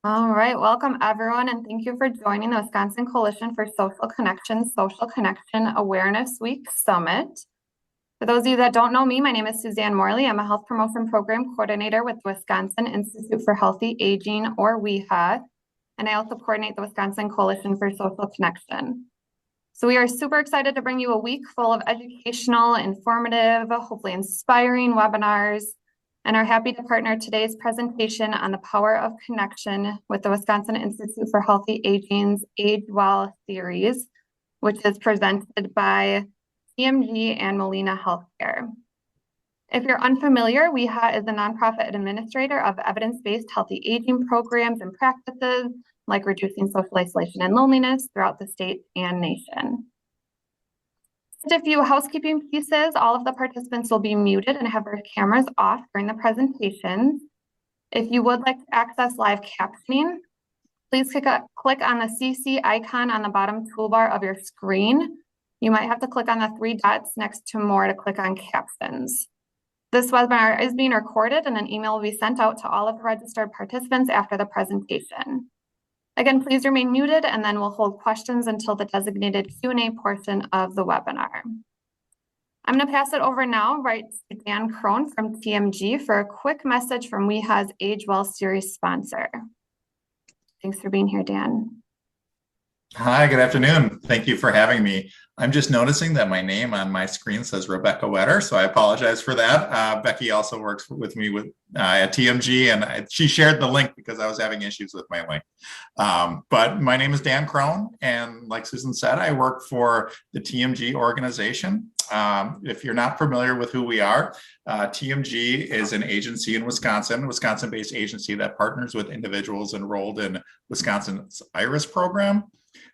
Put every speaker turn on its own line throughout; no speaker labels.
All right, welcome everyone, and thank you for joining the Wisconsin Coalition for Social Connection Social Connection Awareness Week Summit. For those of you that don't know me, my name is Suzanne Morley. I'm a Health Promotion Program Coordinator with the Wisconsin Institute for Healthy Aging, or WIHA, and I also coordinate the Wisconsin Coalition for Social Connection. So we are super excited to bring you a week full of educational, informative, hopefully inspiring webinars, and are happy to partner today's presentation on the power of connection with the Wisconsin Institute for Healthy Aging's Age Well series, which is presented by TMG and Molina Healthcare. If you're unfamiliar, WIHA is a nonprofit administrator of evidence-based healthy aging programs and practices like reducing social isolation and loneliness throughout the state and nation. Just a few housekeeping pieces. All of the participants will be muted and have their cameras off during the presentations. If you would like to access live captioning, please click on the CC icon on the bottom toolbar of your screen. You might have to click on the three dots next to more to click on captions. This webinar is being recorded and an email will be sent out to all of the registered participants after the presentation. Again, please remain muted and then we'll hold questions until the designated Q&A portion of the webinar. I'm going to pass it over now right to Dan Crone from TMG for a quick message from WIHA's Age Well series sponsor. Thanks for being here, Dan.
Hi, good afternoon. Thank you for having me. I'm just noticing that my name on my screen says Rebecca Wetter, so I apologize for that. Becky also works with me at TMG, and she shared the link because I was having issues with my link. But my name is Dan Crone, and like Susan said, I work for the TMG organization. If you're not familiar with who we are, TMG is an agency in Wisconsin, Wisconsin-based agency that partners with individuals enrolled in Wisconsin's IRIS program.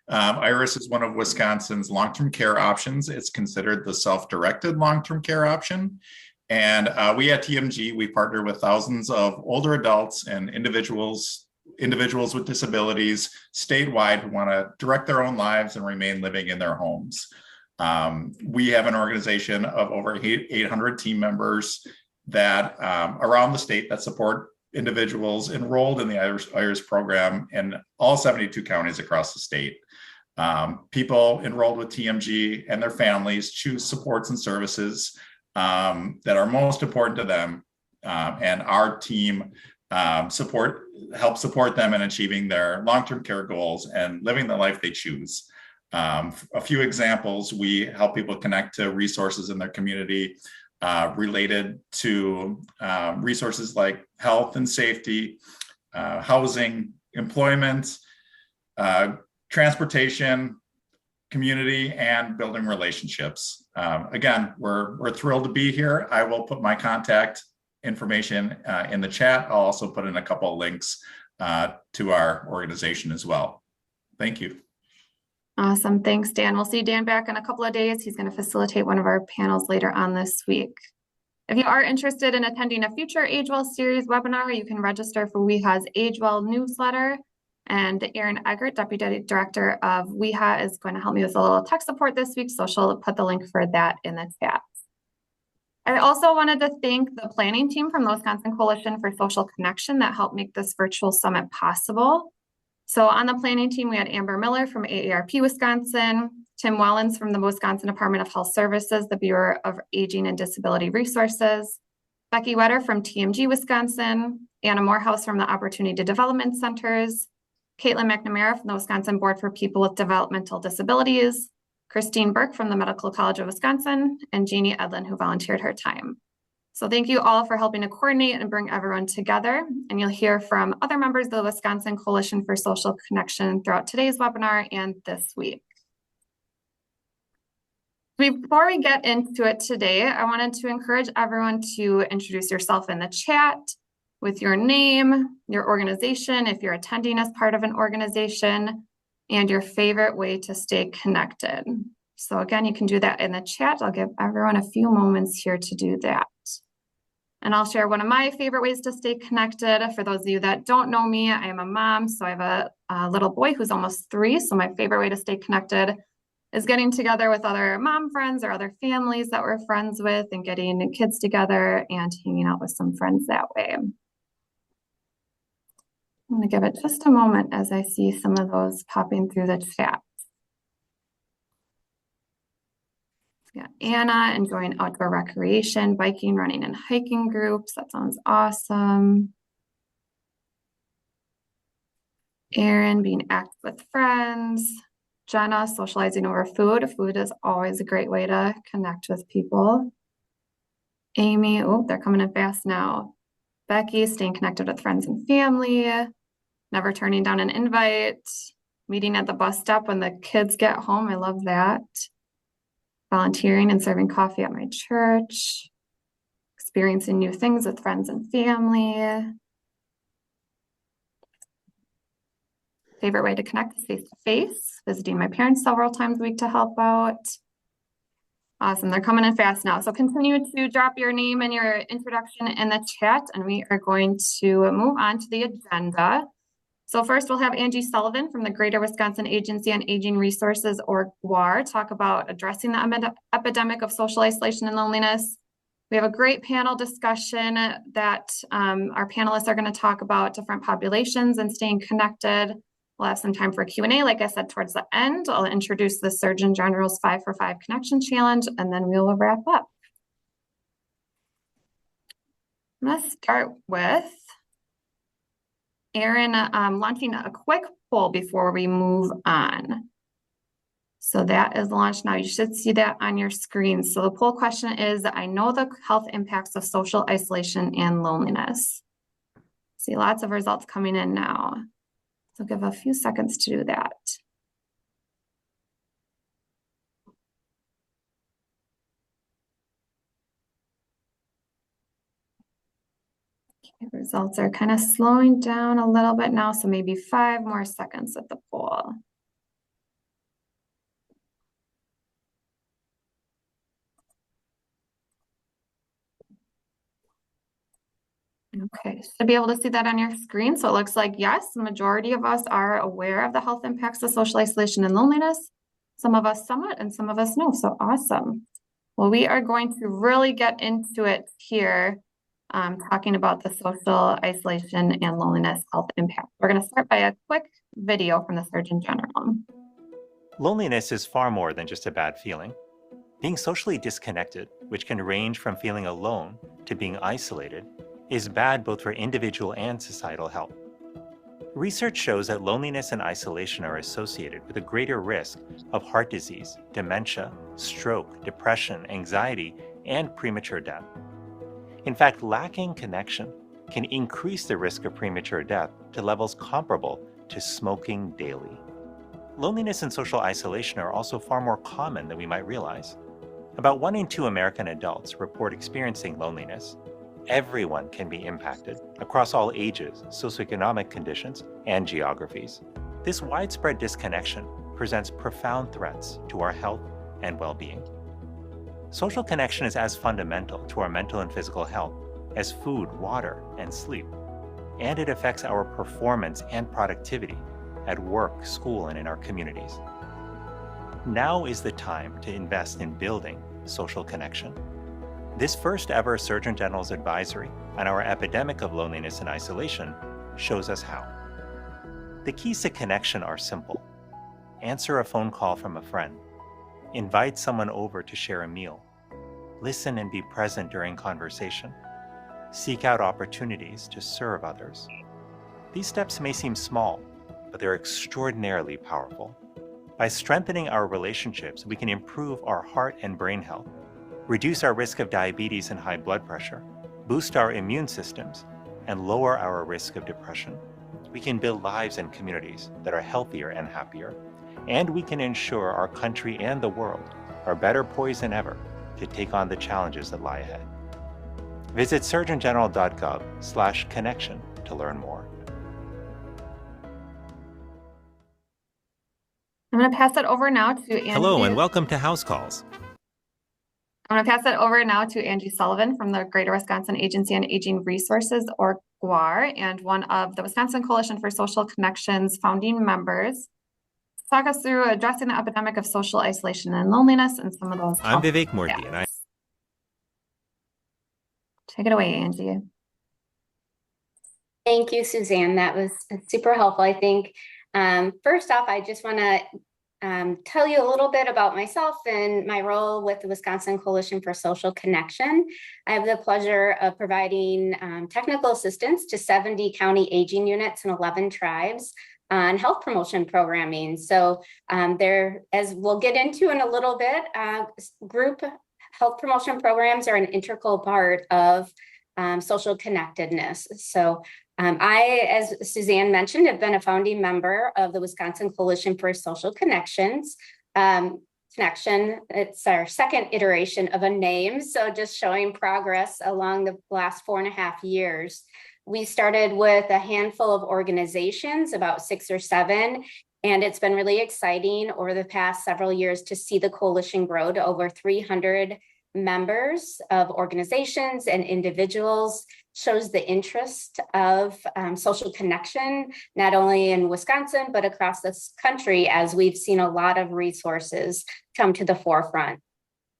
IRIS is one of Wisconsin's long-term care options. It's considered the self-directed long-term care option. And we at TMG, we partner with thousands of older adults and individuals with disabilities statewide who want to direct their own lives and remain living in their homes. We have an organization of over 800 team members that around the state that support individuals enrolled in the IRIS program in all 72 counties across the state. People enrolled with TMG and their families choose supports and services that are most important to them, and our team helps support them in achieving their long-term care goals and living the life they choose. A few examples: we help people connect to resources in their community related to resources like health and safety, housing, employment, transportation, community, and building relationships. Again, we're thrilled to be here. I will put my contact information in the chat. I'll also put in a couple of links to our organization as well. Thank you.
Awesome. Thanks, Dan. We'll see Dan back in a couple of days. He's going to facilitate one of our panels later on this week. If you are interested in attending a future Age Well series webinar, you can register for WIHA's Age Well newsletter. And Erin Eggert, Deputy Director of WIHA, is going to help me with a little tech support this week, so she'll put the link for that in the chat. I also wanted to thank the planning team from the Wisconsin Coalition for Social Connection that helped make this virtual summit possible. So on the planning team, we had Amber Miller from AARP Wisconsin, Tim Wellens from the Wisconsin Department of Health Services, the Bureau of Aging and Disability Resources, Becky Wetter from TMG Wisconsin, Anna Morehouse from the Opportunity Development Centers, Caitlin McNamara from the Wisconsin Board for People with Developmental Disabilities, Christine Burke from the Medical College of Wisconsin, and Jeannie Edlin, who volunteered her time. So thank you all for helping to coordinate and bring everyone together. And you'll hear from other members of the Wisconsin Coalition for Social Connection throughout today's webinar and this week. Before we get into it today, I wanted to encourage everyone to introduce yourself in the chat with your name, your organization, if you're attending as part of an organization, and your favorite way to stay connected. So again, you can do that in the chat. I'll give everyone a few moments here to do that. And I'll share one of my favorite ways to stay connected. For those of you that don't know me, I am a mom, so I have a little boy who's almost 3. So my favorite way to stay connected is getting together with other mom friends or other families that we're friends with and getting kids together and hanging out with some friends that way. I'm going to give it just a moment as I see some of those popping through the chat. Yeah, Anna enjoying outdoor recreation, biking, running, and hiking groups. That sounds awesome. Erin being active with friends. Jenna socializing over food. Food is always a great way to connect with people. Amy, oh, they're coming in fast now. Becky staying connected with friends and family. Never turning down an invite. Meeting at the bus stop when the kids get home. I love that. Volunteering and serving coffee at my church. Experiencing new things with friends and family. Favorite way to connect is face-to-face. Visiting my parents several times a week to help out. Awesome, they're coming in fast now. So continue to drop your name and your introduction in the chat, and we are going to move on to the agenda. So first we'll have Angie Sullivan from the Greater Wisconsin Agency on Aging Resources, or GWAR, talk about addressing the epidemic of social isolation and loneliness. We have a great panel discussion that our panelists are going to talk about different populations and staying connected. We'll have some time for Q&A, like I said, towards the end. I'll introduce the Surgeon General's 5 for 5 Connection Challenge, and then we will wrap up. I'm going to start with Erin launching a quick poll before we move on. So that is launched now. You should see that on your screen. So the poll question is, I know the health impacts of social isolation and loneliness. See lots of results coming in now. So give a few seconds to do that. Okay, results are kind of slowing down a little bit now, so maybe 5 more seconds at the poll. Okay, should be able to see that on your screen. So it looks like, yes, the majority of us are aware of the health impacts of social isolation and loneliness. Some of us somewhat, and some of us no. So awesome. Well, we are going to really get into it here, talking about the social isolation and loneliness health impact. We're going to start by a quick video from the Surgeon General.
Loneliness is far more than just a bad feeling. Being socially disconnected, which can range from feeling alone to being isolated, is bad both for individual and societal health. Research shows that loneliness and isolation are associated with a greater risk of heart disease, dementia, stroke, depression, anxiety, and premature death. In fact, lacking connection can increase the risk of premature death to levels comparable to smoking daily. Loneliness and social isolation are also far more common than we might realize. About 1 in 2 American adults report experiencing loneliness. Everyone can be impacted across all ages, socioeconomic conditions, and geographies. This widespread disconnection presents profound threats to our health and well-being. Social connection is as fundamental to our mental and physical health as food, water, and sleep, and it affects our performance and productivity at work, school, and in our communities. Now is the time to invest in building social connection. This first ever Surgeon General's advisory on our epidemic of loneliness and isolation shows us how. The keys to connection are simple. Answer a phone call from a friend. Invite someone over to share a meal. Listen and be present during conversation. Seek out opportunities to serve others. These steps may seem small, but they're extraordinarily powerful. By strengthening our relationships, we can improve our heart and brain health, reduce our risk of diabetes and high blood pressure, boost our immune systems, and lower our risk of depression. We can build lives and communities that are healthier and happier, and we can ensure our country and the world are better poised than ever to take on the challenges that lie ahead. Visit surgeongeneral.gov/connection to learn more.
I'm going to pass it over now to Angie.
Hello and welcome to House Calls.
I'm going to pass it over now to Angie Sullivan from the Greater Wisconsin Agency on Aging Resources, or GWAR, and one of the Wisconsin Coalition for Social Connections founding members. Talk us through addressing the epidemic of social isolation and loneliness and some of those.
I'm Vivek Murthy, and
take it away, Angie.
Thank you, Suzanne. That was super helpful, I think. First off, I just want to tell you a little bit about myself and my role with the Wisconsin Coalition for Social Connection. I have the pleasure of providing technical assistance to 70 county aging units and 11 tribes on health promotion programming. So there, as we'll get into in a little bit, group health promotion programs are an integral part of social connectedness. So I, as Suzanne mentioned, have been a founding member of the Wisconsin Coalition for Social Connections. It's our second iteration of a name, so just showing progress along the last 4.5 years. We started with a handful of organizations, about 6 or 7, and it's been really exciting over the past several years to see the coalition grow to over 300 members of organizations and individuals. Shows the interest of social connection, not only in Wisconsin, but across this country, as we've seen a lot of resources come to the forefront.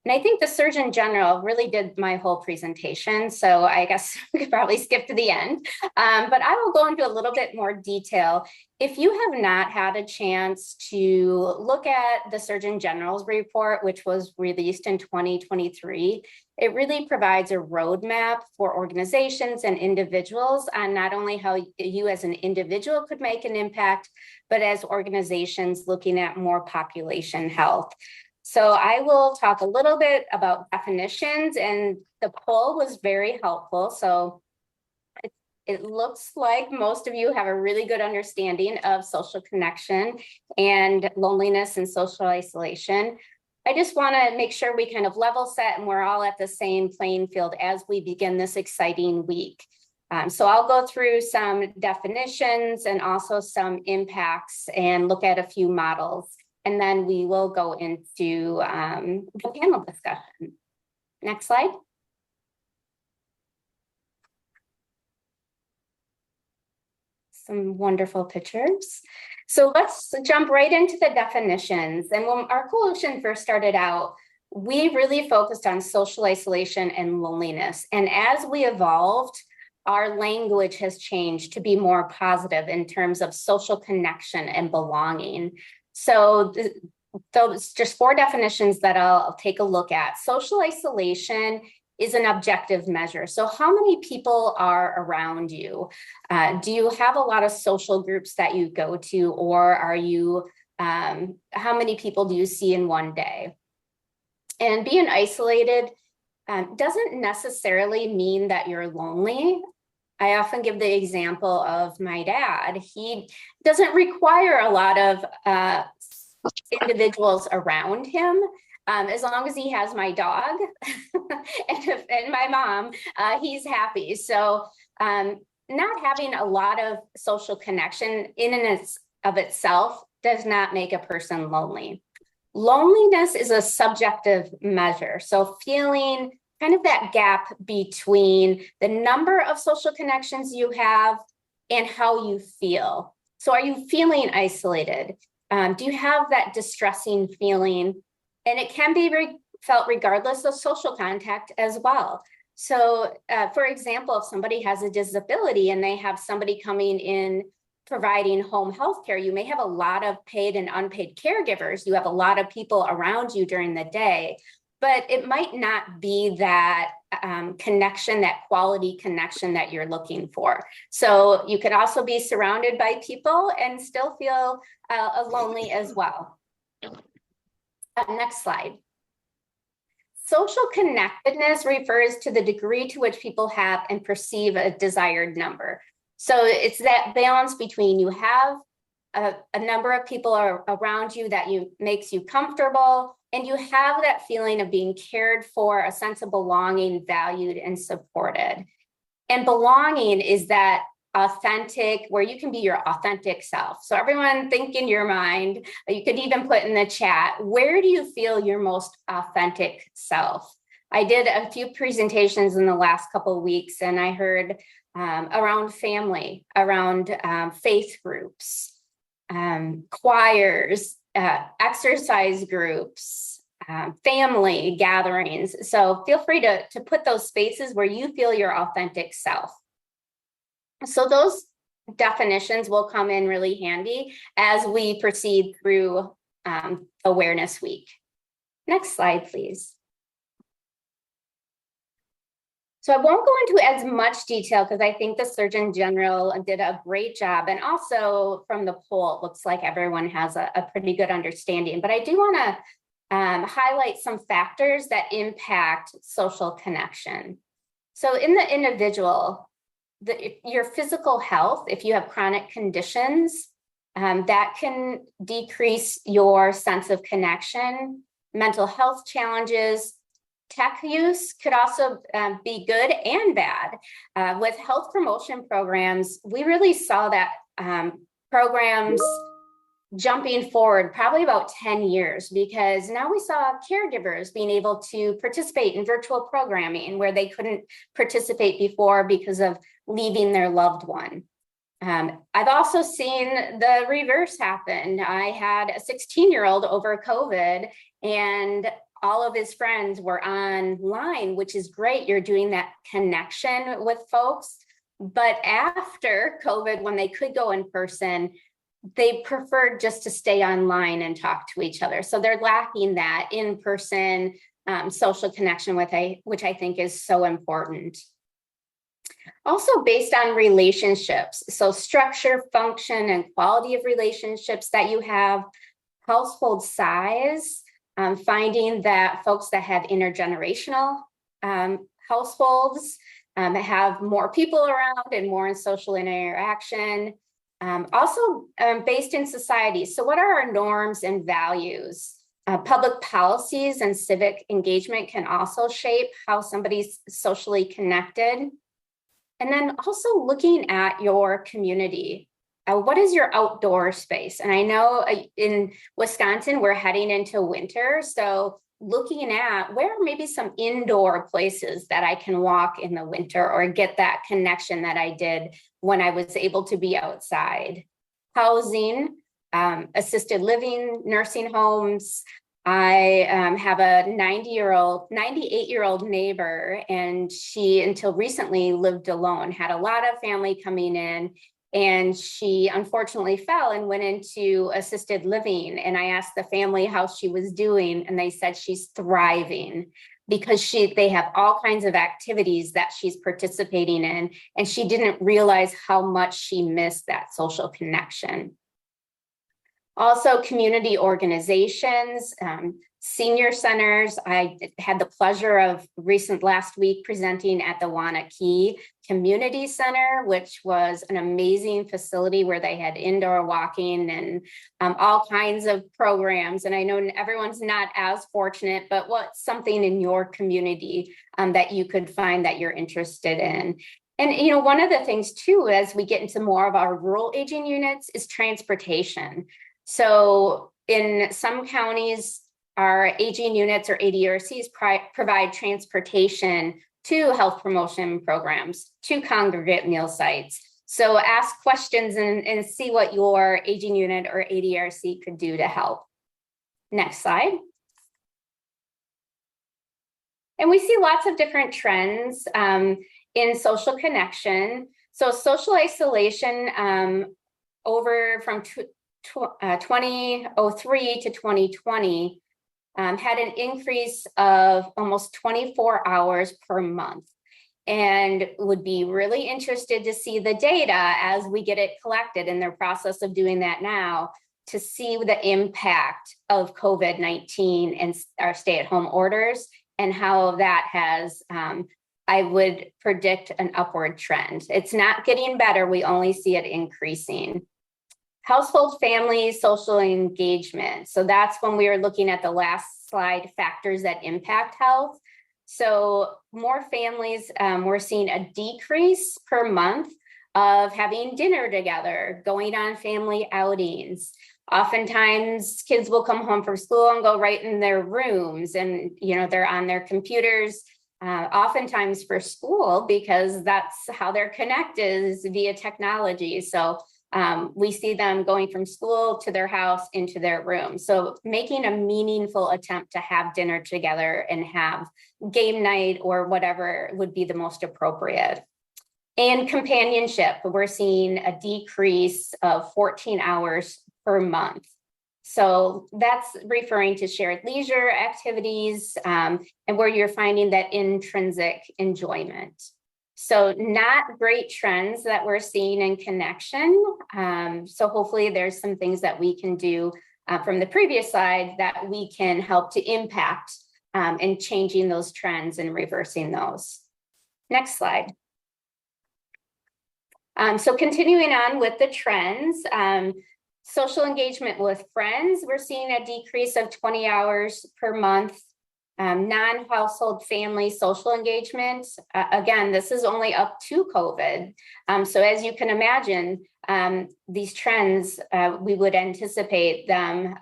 And I think the Surgeon General really did my whole presentation, so I guess we could probably skip to the end. But I will go into a little bit more detail. If you have not had a chance to look at the Surgeon General's report, which was released in 2023, it really provides a roadmap for organizations and individuals on not only how you as an individual could make an impact, but as organizations looking at more population health. So I will talk a little bit about definitions, and the poll was very helpful. So it looks like most of you have a really good understanding of social connection and loneliness and social isolation. I just want to make sure we kind of level set and we're all at the same playing field as we begin this exciting week. So I'll go through some definitions and also some impacts and look at a few models. And then we will go into the panel discussion. Next slide. Some wonderful pictures. So let's jump right into the definitions. And when our coalition first started out, we really focused on social isolation and loneliness. And as we evolved, our language has changed to be more positive in terms of social connection and belonging. So those just 4 definitions that I'll take a look at. Social isolation is an objective measure. So how many people are around you? Do you have a lot of social groups that you go to, or are you, how many people do you see in one day? And being isolated doesn't necessarily mean that you're lonely. I often give the example of my dad. He doesn't require a lot of individuals around him. As long as he has my dog and my mom, he's happy. So not having a lot of social connection in and of itself does not make a person lonely. Loneliness is a subjective measure. So feeling kind of that gap between the number of social connections you have and how you feel. So are you feeling isolated? Do you have that distressing feeling? And it can be felt regardless of social contact as well. So for example, if somebody has a disability and they have somebody coming in providing home health care, you may have a lot of paid and unpaid caregivers. You have a lot of people around you during the day, but it might not be that connection, that quality connection that you're looking for. So you could also be surrounded by people and still feel lonely as well. Next slide. Social connectedness refers to the degree to which people have and perceive a desired number. So it's that balance between you have a number of people around you that makes you comfortable, and you have that feeling of being cared for, a sense of belonging, valued, and supported. And belonging is that authentic, where you can be your authentic self. So everyone think in your mind, you could even put in the chat, where do you feel your most authentic self? I did a few presentations in the last couple of weeks, and I heard around family, around faith groups, choirs, exercise groups, family gatherings. So feel free to put those spaces where you feel your authentic self. So those definitions will come in really handy as we proceed through Awareness Week. Next slide, please. So I won't go into as much detail because I think the Surgeon General did a great job. And also from the poll, it looks like everyone has a pretty good understanding. But I do want to highlight some factors that impact social connection. So in the individual, your physical health, if you have chronic conditions, that can decrease your sense of connection. Mental health challenges, tech use could also be good and bad. With health promotion programs, we really saw that programs jumping forward probably about 10 years, because now we saw caregivers being able to participate in virtual programming where they couldn't participate before because of leaving their loved one. I've also seen the reverse happen. I had a 16-year-old over COVID, and all of his friends were online, which is great. You're doing that connection with folks. But after COVID, when they could go in person, they preferred just to stay online and talk to each other. So they're lacking that in-person social connection, which I think is so important. Also based on relationships, so structure, function, and quality of relationships that you have, household size, finding that folks that have intergenerational households have more people around and more in social interaction. Also based in society. So what are our norms and values? Public policies and civic engagement can also shape how somebody's socially connected. And then also looking at your community. What is your outdoor space? And I know in Wisconsin, we're heading into winter. So looking at where are maybe some indoor places that I can walk in the winter or get that connection that I did when I was able to be outside. Housing, assisted living, nursing homes. I have a 98-year-old neighbor, and she, until recently, lived alone, had a lot of family coming in, and she unfortunately fell and went into assisted living. And I asked the family how she was doing, and they said she's thriving because they have all kinds of activities that she's participating in, and she didn't realize how much she missed that social connection. Also, community organizations, senior centers. I had the pleasure of last week presenting at the Waunakee Community Center, which was an amazing facility where they had indoor walking and all kinds of programs. And I know everyone's not as fortunate, but what's something in your community that you could find that you're interested in? And, you know, one of the things too, as we get into more of our rural aging units, is transportation. So in some counties, our aging units or ADRCs provide transportation to health promotion programs, to congregate meal sites. So ask questions and see what your aging unit or ADRC could do to help. Next slide. And we see lots of different trends in social connection. So social isolation over from 2003 to 2020 had an increase of almost 24 hours per month, and would be really interested to see the data as we get it collected, in their process of doing that now, to see the impact of COVID-19 and our stay-at-home orders and how that has, I would predict, an upward trend. It's not getting better, we only see it increasing. Household, family, social engagement. So that's when we were looking at the last slide, factors that impact health. So more families, we're seeing a decrease per month of having dinner together, going on family outings. Oftentimes kids will come home from school and go right in their rooms, and they're on their computers, oftentimes for school, because that's how they're connected, is via technology. So we see them going from school to their house into their room. So making a meaningful attempt to have dinner together and have game night or whatever would be the most appropriate. And companionship, we're seeing a decrease of 14 hours per month. So that's referring to shared leisure activities and where you're finding that intrinsic enjoyment. So not great trends that we're seeing in connection. So hopefully there's some things that we can do from the previous slide that we can help to impact in changing those trends and reversing those. Next slide. So continuing on with the trends, social engagement with friends, we're seeing a decrease of 20 hours per month. Non-household family social engagement, again, this is only up to COVID. So as you can imagine, these trends, we would anticipate them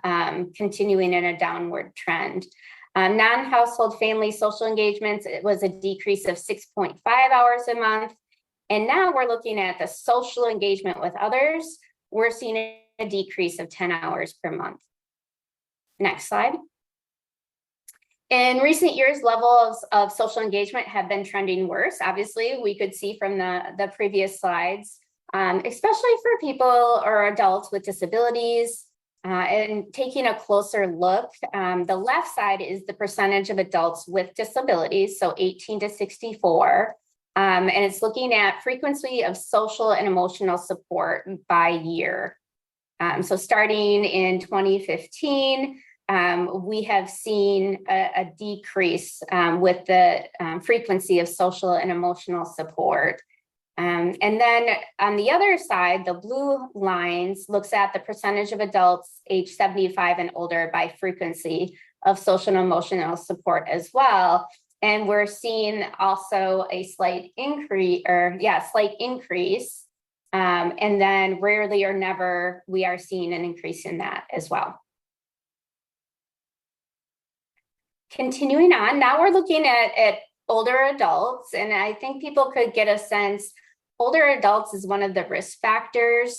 continuing in a downward trend. Non-household family social engagements, it was a decrease of 6.5 hours a month. And now we're looking at the social engagement with others. We're seeing a decrease of 10 hours per month. Next slide. In recent years, levels of social engagement have been trending worse. Obviously, we could see from the previous slides, especially for people or adults with disabilities. And taking a closer look, the left side is the percentage of adults with disabilities, so 18 to 64. And it's looking at frequency of social and emotional support by year. So starting in 2015, we have seen a decrease with the frequency of social and emotional support. And then on the other side, the blue lines looks at the percentage of adults age 75 and older by frequency of social and emotional support as well. And we're seeing also a slight increase, and then rarely or never, we are seeing an increase in that as well. Continuing on, now we're looking at older adults, and I think people could get a sense, older adults is one of the risk factors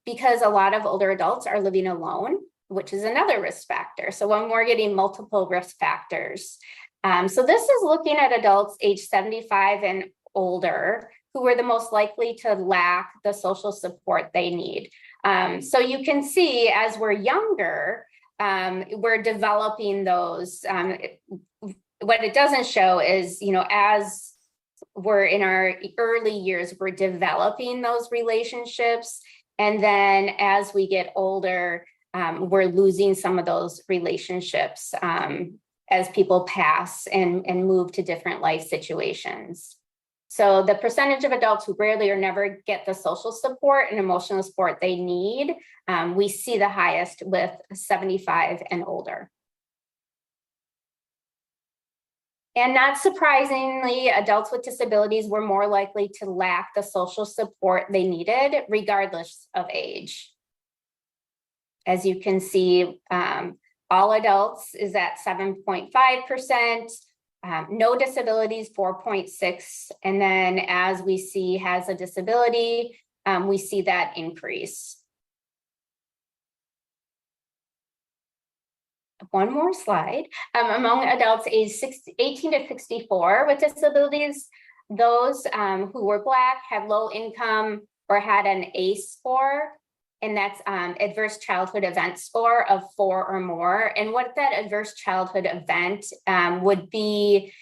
because a lot of older adults are living alone, which is another risk factor. So when we're getting multiple risk factors. So this is looking at adults age 75 and older who are the most likely to lack the social support they need. So you can see as we're younger, we're developing those. What it doesn't show is, as we're in our early years, we're developing those relationships. And then as we get older, we're losing some of those relationships as people pass and move to different life situations. So the percentage of adults who rarely or never get the social support and emotional support they need, we see the highest with 75 and older. And not surprisingly, adults with disabilities were more likely to lack the social support they needed, regardless of age. As you can see, all adults is at 7.5%, no disabilities 4.6%, and then as we see has a disability, we see that increase. One more slide. Among adults aged 18 to 64 with disabilities, those who were Black, had low income, or had an ACE score, and that's adverse childhood event score of 4 or more. And what that adverse childhood event would be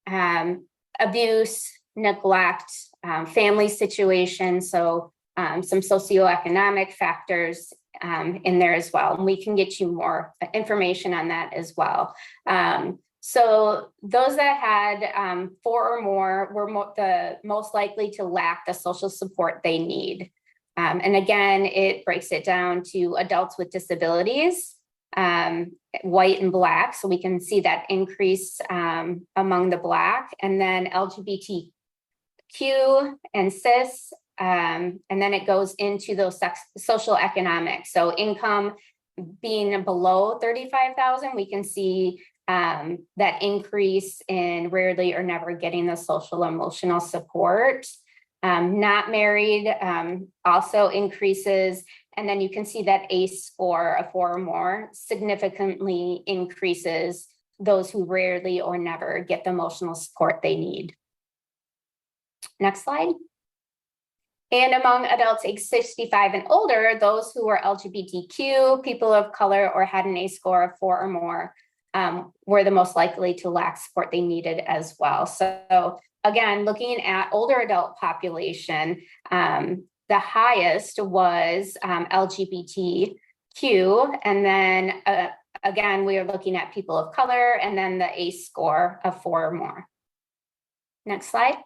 abuse, neglect, family situation, so some socioeconomic factors in there as well. And we can get you more information on that as well. So those that had 4 or more were the most likely to lack the social support they need. And again, it breaks it down to adults with disabilities, white and Black. So we can see that increase among the Black, and then LGBTQ and cis. And then it goes into those social economics. So income being below 35,000, we can see that increase in rarely or never getting the social emotional support. Not married also increases. And then you can see that ACE score of 4 or more significantly increases those who rarely or never get the emotional support they need. Next slide. And among adults age 65 and older, those who were LGBTQ, people of color, or had an ACE score of 4 or more were the most likely to lack support they needed as well. So again, looking at older adult population, the highest was LGBTQ, and then again, we are looking at people of color, and then the ACE score of 4 or more. Next slide.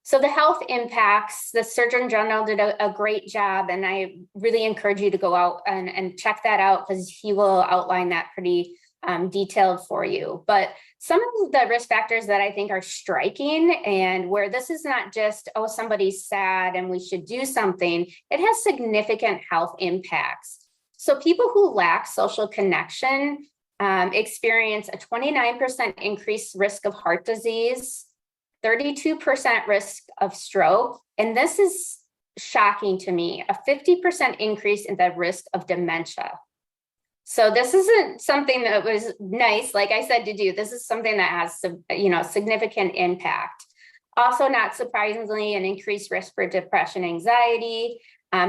So the health impacts, the Surgeon General did a great job, and I really encourage you to go out and check that out, because he will outline that pretty detailed for you. But some of the risk factors that I think are striking, and where this is not just, oh, somebody's sad and we should do something, it has significant health impacts. So people who lack social connection experience a 29% increased risk of heart disease, 32% risk of stroke, and this is shocking to me, a 50% increase in the risk of dementia. So this isn't something that was nice, like I said, to do. This is something that has some, significant impact. Also, not surprisingly, an increased risk for depression, anxiety,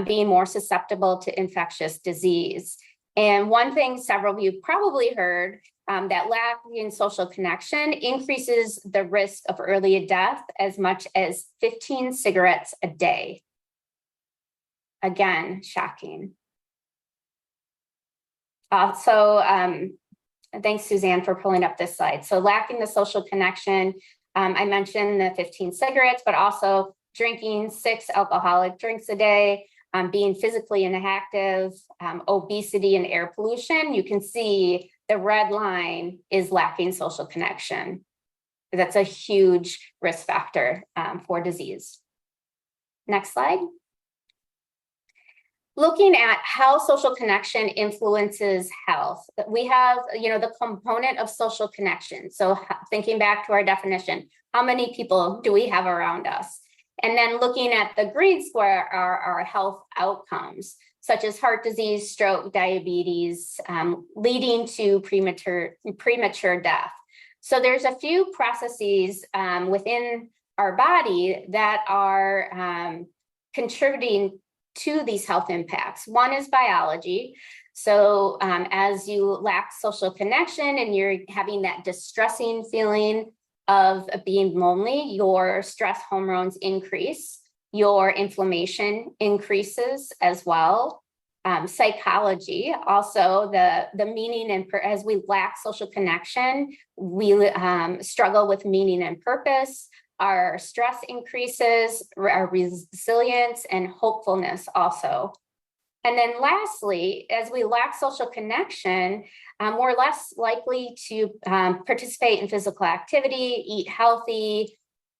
being more susceptible to infectious disease. And one thing several of you probably heard, that lacking social connection increases the risk of early death as much as 15 cigarettes a day. Again, shocking. So thanks, Suzanne, for pulling up this slide. So lacking the social connection, I mentioned the 15 cigarettes, but also drinking 6 alcoholic drinks a day, being physically inactive, obesity, and air pollution. You can see the red line is lacking social connection. That's a huge risk factor for disease. Next slide. Looking at how social connection influences health, we have, the component of social connection. So thinking back to our definition, how many people do we have around us? And then looking at the green square are our health outcomes, such as heart disease, stroke, diabetes, leading to premature death. So there's a few processes within our body that are contributing to these health impacts. One is biology. So as you lack social connection and you're having that distressing feeling of being lonely, your stress hormones increase, your inflammation increases as well. Psychology, also the meaning, and as we lack social connection, we struggle with meaning and purpose. Our stress increases, our resilience and hopefulness also. And then lastly, as we lack social connection, we're less likely to participate in physical activity, eat healthy,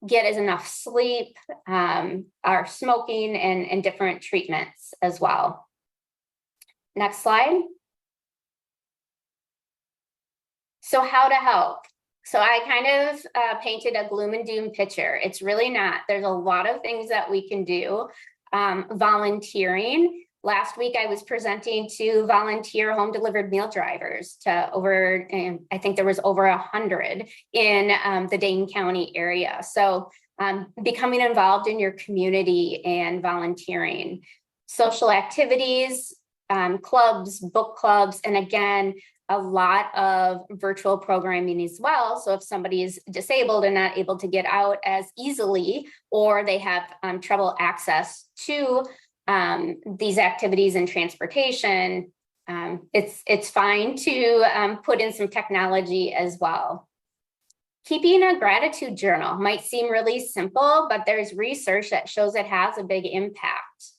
get enough sleep, are smoking, and different treatments as well. Next slide. So how to help? So I kind of painted a gloom and doom picture. It's really not. There's a lot of things that we can do. Volunteering. Last week, I was presenting to volunteer home delivered meal drivers to over, and I think there was over 100 in the Dane County area. So becoming involved in your community and volunteering. Social activities, clubs, book clubs, and again, a lot of virtual programming as well. So if somebody is disabled and not able to get out as easily, or they have trouble access to these activities and transportation, it's fine to put in some technology as well. Keeping a gratitude journal might seem really simple, but there's research that shows it has a big impact.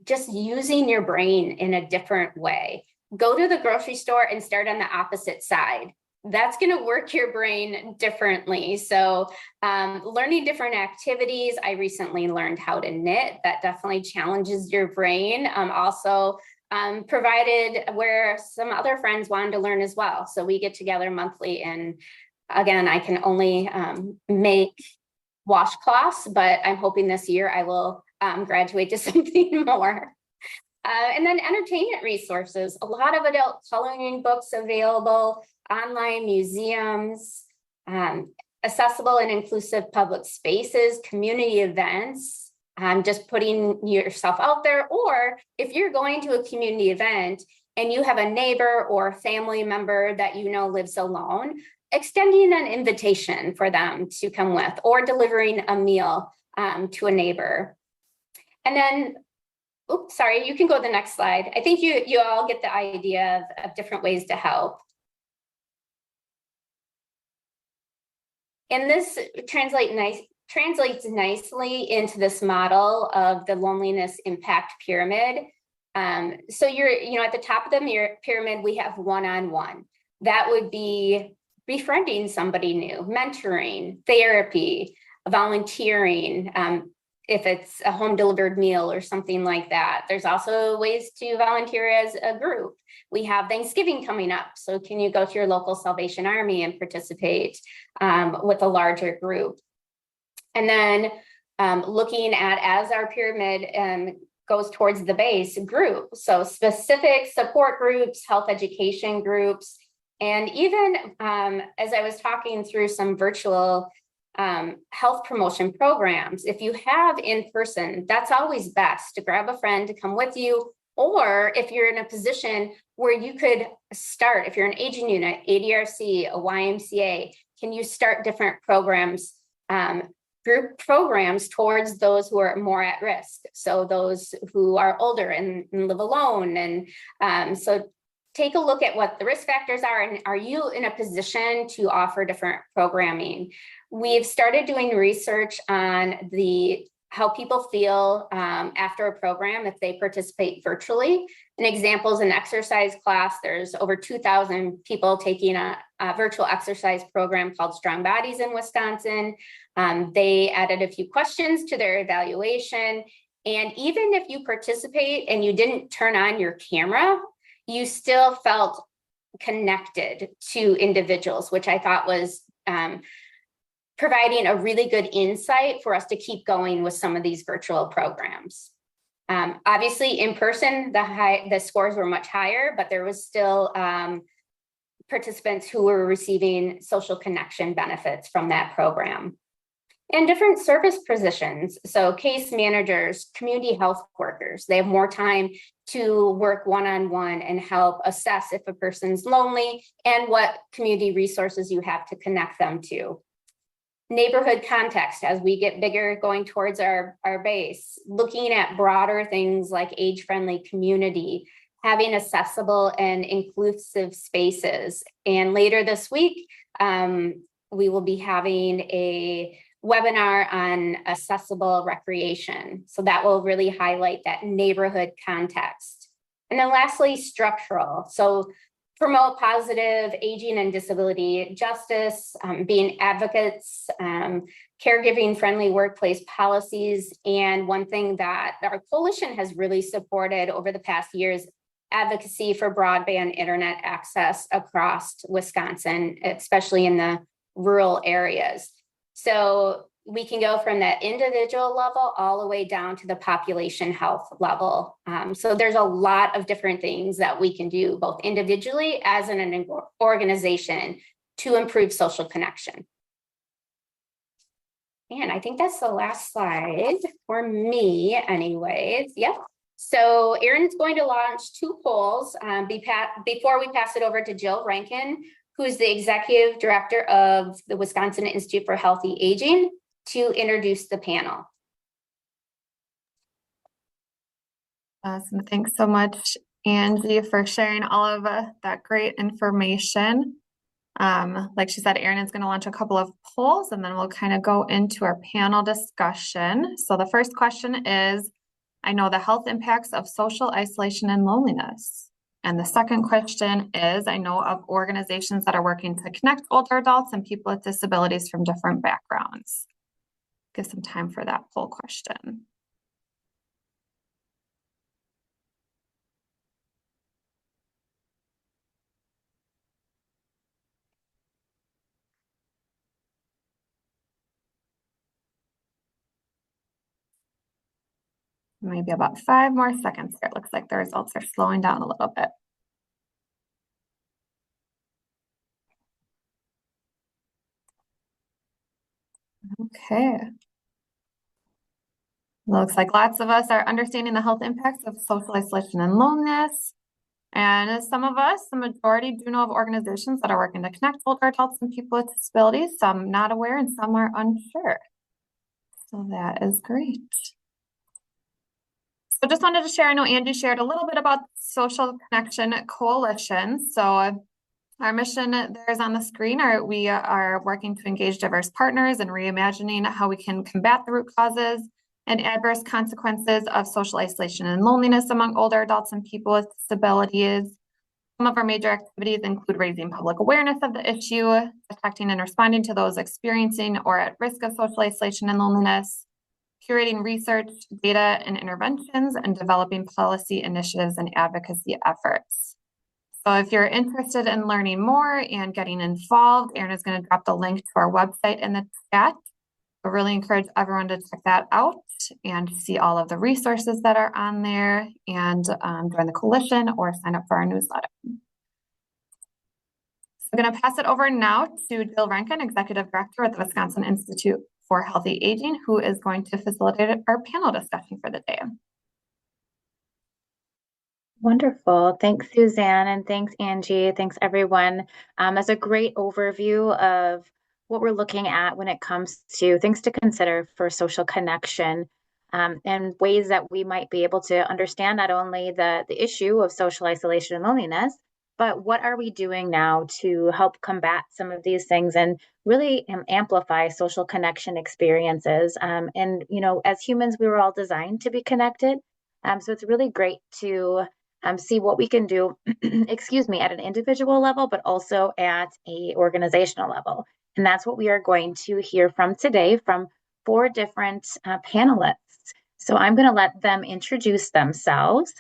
Just using your brain in a different way. Go to the grocery store and start on the opposite side. That's going to work your brain differently. So learning different activities. I recently learned how to knit. That definitely challenges your brain. Also provided where some other friends wanted to learn as well. So we get together monthly, and again, I can only make washcloths, but I'm hoping this year I will graduate to something more. And then entertainment resources, a lot of adult coloring books available, online museums, accessible and inclusive public spaces, community events, just putting yourself out there. Or if you're going to a community event and you have a neighbor or family member that you know lives alone, extending an invitation for them to come with, or delivering a meal to a neighbor. And then, oops, sorry, you can go to the next slide. I think you all get the idea of different ways to help. And this translates nicely into this model of the loneliness impact pyramid. So at the top of the pyramid, we have one-on-one. That would be befriending somebody new, mentoring, therapy, volunteering, if it's a home delivered meal or something like that. There's also ways to volunteer as a group. We have Thanksgiving coming up. So can you go to your local Salvation Army and participate with a larger group? And then looking at, as our pyramid goes towards the base, group. So specific support groups, health education groups, and even as I was talking through some virtual health promotion programs, if you have in person, that's always best to grab a friend to come with you. Or if you're in a position where you could start, if you're an aging unit, ADRC, a YMCA, can you start different programs, group programs towards those who are more at risk? So those who are older and live alone. And so take a look at what the risk factors are, and are you in a position to offer different programming? We've started doing research on how people feel after a program if they participate virtually. An example is an exercise class. There's over 2,000 people taking a virtual exercise program called Strong Bodies in Wisconsin. They added a few questions to their evaluation. And even if you participate and you didn't turn on your camera, you still felt connected to individuals, which I thought was providing a really good insight for us to keep going with some of these virtual programs. Obviously, in person, the scores were much higher, but there was still participants who were receiving social connection benefits from that program. And different service positions, so case managers, community health workers, they have more time to work one-on-one and help assess if a person's lonely and what community resources you have to connect them to. Neighborhood context, as we get bigger going towards our base, looking at broader things like age-friendly community, having accessible and inclusive spaces. And later this week, we will be having a webinar on accessible recreation. So that will really highlight that neighborhood context. And then lastly, structural. So promote positive aging and disability justice, being advocates, caregiving friendly workplace policies. And one thing that our coalition has really supported over the past years, advocacy for broadband internet access across Wisconsin, especially in the rural areas. So we can go from that individual level all the way down to the population health level. So there's a lot of different things that we can do both individually as an organization to improve social connection. And I think that's the last slide for me anyways. Yep. So Erin's going to launch 2 polls before we pass it over to Jill Rankin, who is the Executive Director of the Wisconsin Institute for Healthy Aging, to introduce the panel.
Awesome. Thanks so much, Angie, for sharing all of that great information. Like she said, Erin is going to launch a couple of polls, and then we'll kind of go into our panel discussion. So the first question is, I know the health impacts of social isolation and loneliness. And the second question is, I know of organizations that are working to connect older adults and people with disabilities from different backgrounds. Give some time for that poll question. Maybe about 5 more seconds here. It looks like the results are slowing down a little bit. Okay. Looks like lots of us are understanding the health impacts of social isolation and loneliness. And some of us, the majority, do know of organizations that are working to connect older adults and people with disabilities, some not aware and some are unsure. So that is great. So just wanted to share, I know Angie shared a little bit about Social Connection Coalition. So our mission there is on the screen. We are working to engage diverse partners and reimagining how we can combat the root causes and adverse consequences of social isolation and loneliness among older adults and people with disabilities. Some of our major activities include raising public awareness of the issue, detecting and responding to those experiencing or at risk of social isolation and loneliness, curating research, data, and interventions, and developing policy initiatives and advocacy efforts. So if you're interested in learning more and getting involved, Erin is going to drop the link to our website in the chat. I really encourage everyone to check that out and see all of the resources that are on there and join the coalition or sign up for our newsletter. So I'm going to pass it over now to Jill Rankin, Executive Director at the Wisconsin Institute for Healthy Aging, who is going to facilitate our panel discussion for the day.
Wonderful. Thanks, Suzanne, and thanks, Angie. Thanks, everyone. That's a great overview of what we're looking at when it comes to things to consider for social connection, and ways that we might be able to understand not only the issue of social isolation and loneliness, but what are we doing now to help combat some of these things and really amplify social connection experiences. And, as humans, we were all designed to be connected. So it's really great to see what we can do, excuse me, at an individual level, but also at a organizational level. And that's what we are going to hear from today from 4 different panelists. So I'm going to let them introduce themselves.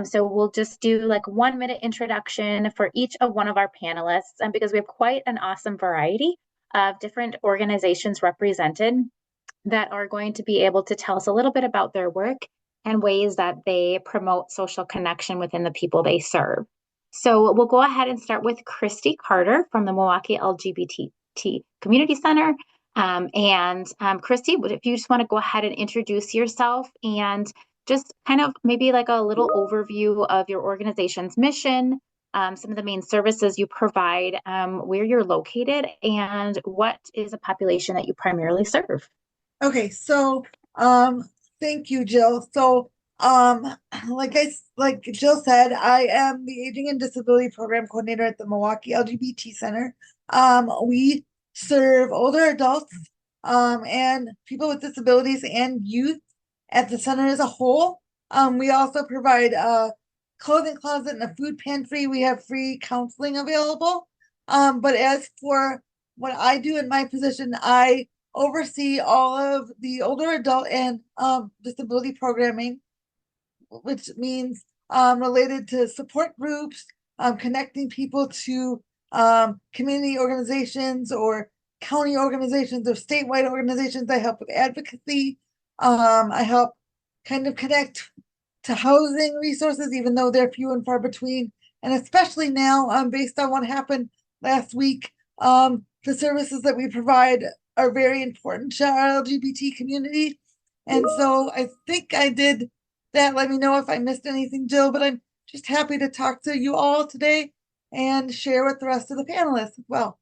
So we'll just do like 1-minute introduction for each of one of our panelists, because we have quite an awesome variety of different organizations represented that are going to be able to tell us a little bit about their work and ways that they promote social connection within the people they serve. So we'll go ahead and start with Christy Carter from the Milwaukee LGBT Community Center. Christy, if you just want to go ahead and introduce yourself and just kind of maybe like a little overview of your organization's mission, some of the main services you provide, where you're located, and what is a population that you primarily serve.
Okay, so thank you, Jill. So like Jill said, I am the Aging and Disability Program Coordinator at the Milwaukee LGBT Center. We serve older adults and people with disabilities and youth at the center as a whole. We also provide a clothing closet and a food pantry. We have free counseling available. But as for what I do in my position, I oversee all of the older adult and disability programming, which means related to support groups, connecting people to community organizations or county organizations or statewide organizations. I help with advocacy. I help kind of connect to housing resources, even though they're few and far between. And especially now, based on what happened last week, the services that we provide are very important to our LGBT community. And so I think I did that. Let me know if I missed anything, Jill, but I'm just happy to talk to you all today and share with the rest of the panelists as well.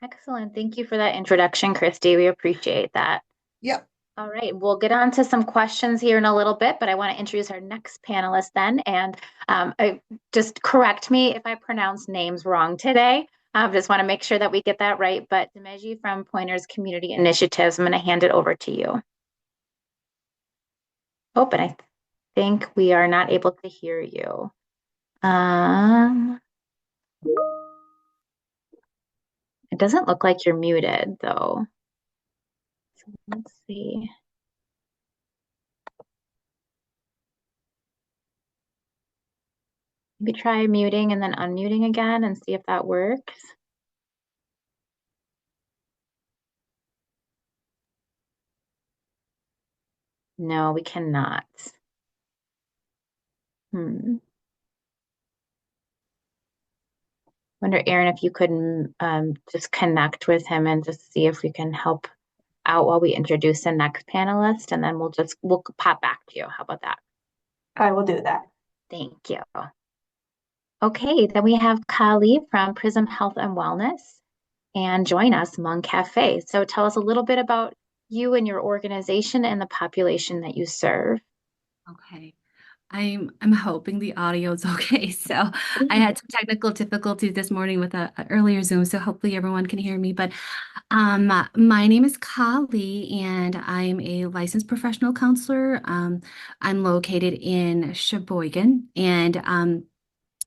Excellent. Thank you for that introduction, Christy. We appreciate that.
Yep.
All right, we'll get on to some questions here in a little bit, but I want to introduce our next panelist then. And just correct me if I pronounce names wrong today. I just want to make sure that we get that right. But Demeji from Pointers Community Initiatives, I'm going to hand it over to you. Oh, but I think we are not able to hear you. It doesn't look like you're muted, though. So let's see. Maybe try muting and then unmuting again and see if that works. No, we cannot. Wonder, Erin, if you could just connect with him and just see if we can help out while we introduce the next panelist, and then we'll pop back to you. How about that?
I will do that.
Thank you. Okay, then we have Kali from Prism Health and Wellness, and join us, Hmong Cafe. So tell us a little bit about you and your organization and the population that you serve.
Okay. I'm hoping the audio is okay. So I had some technical difficulties this morning with a earlier Zoom, so hopefully everyone can hear me. But my name is Kali, and I'm a licensed professional counselor. I'm located in Sheboygan, and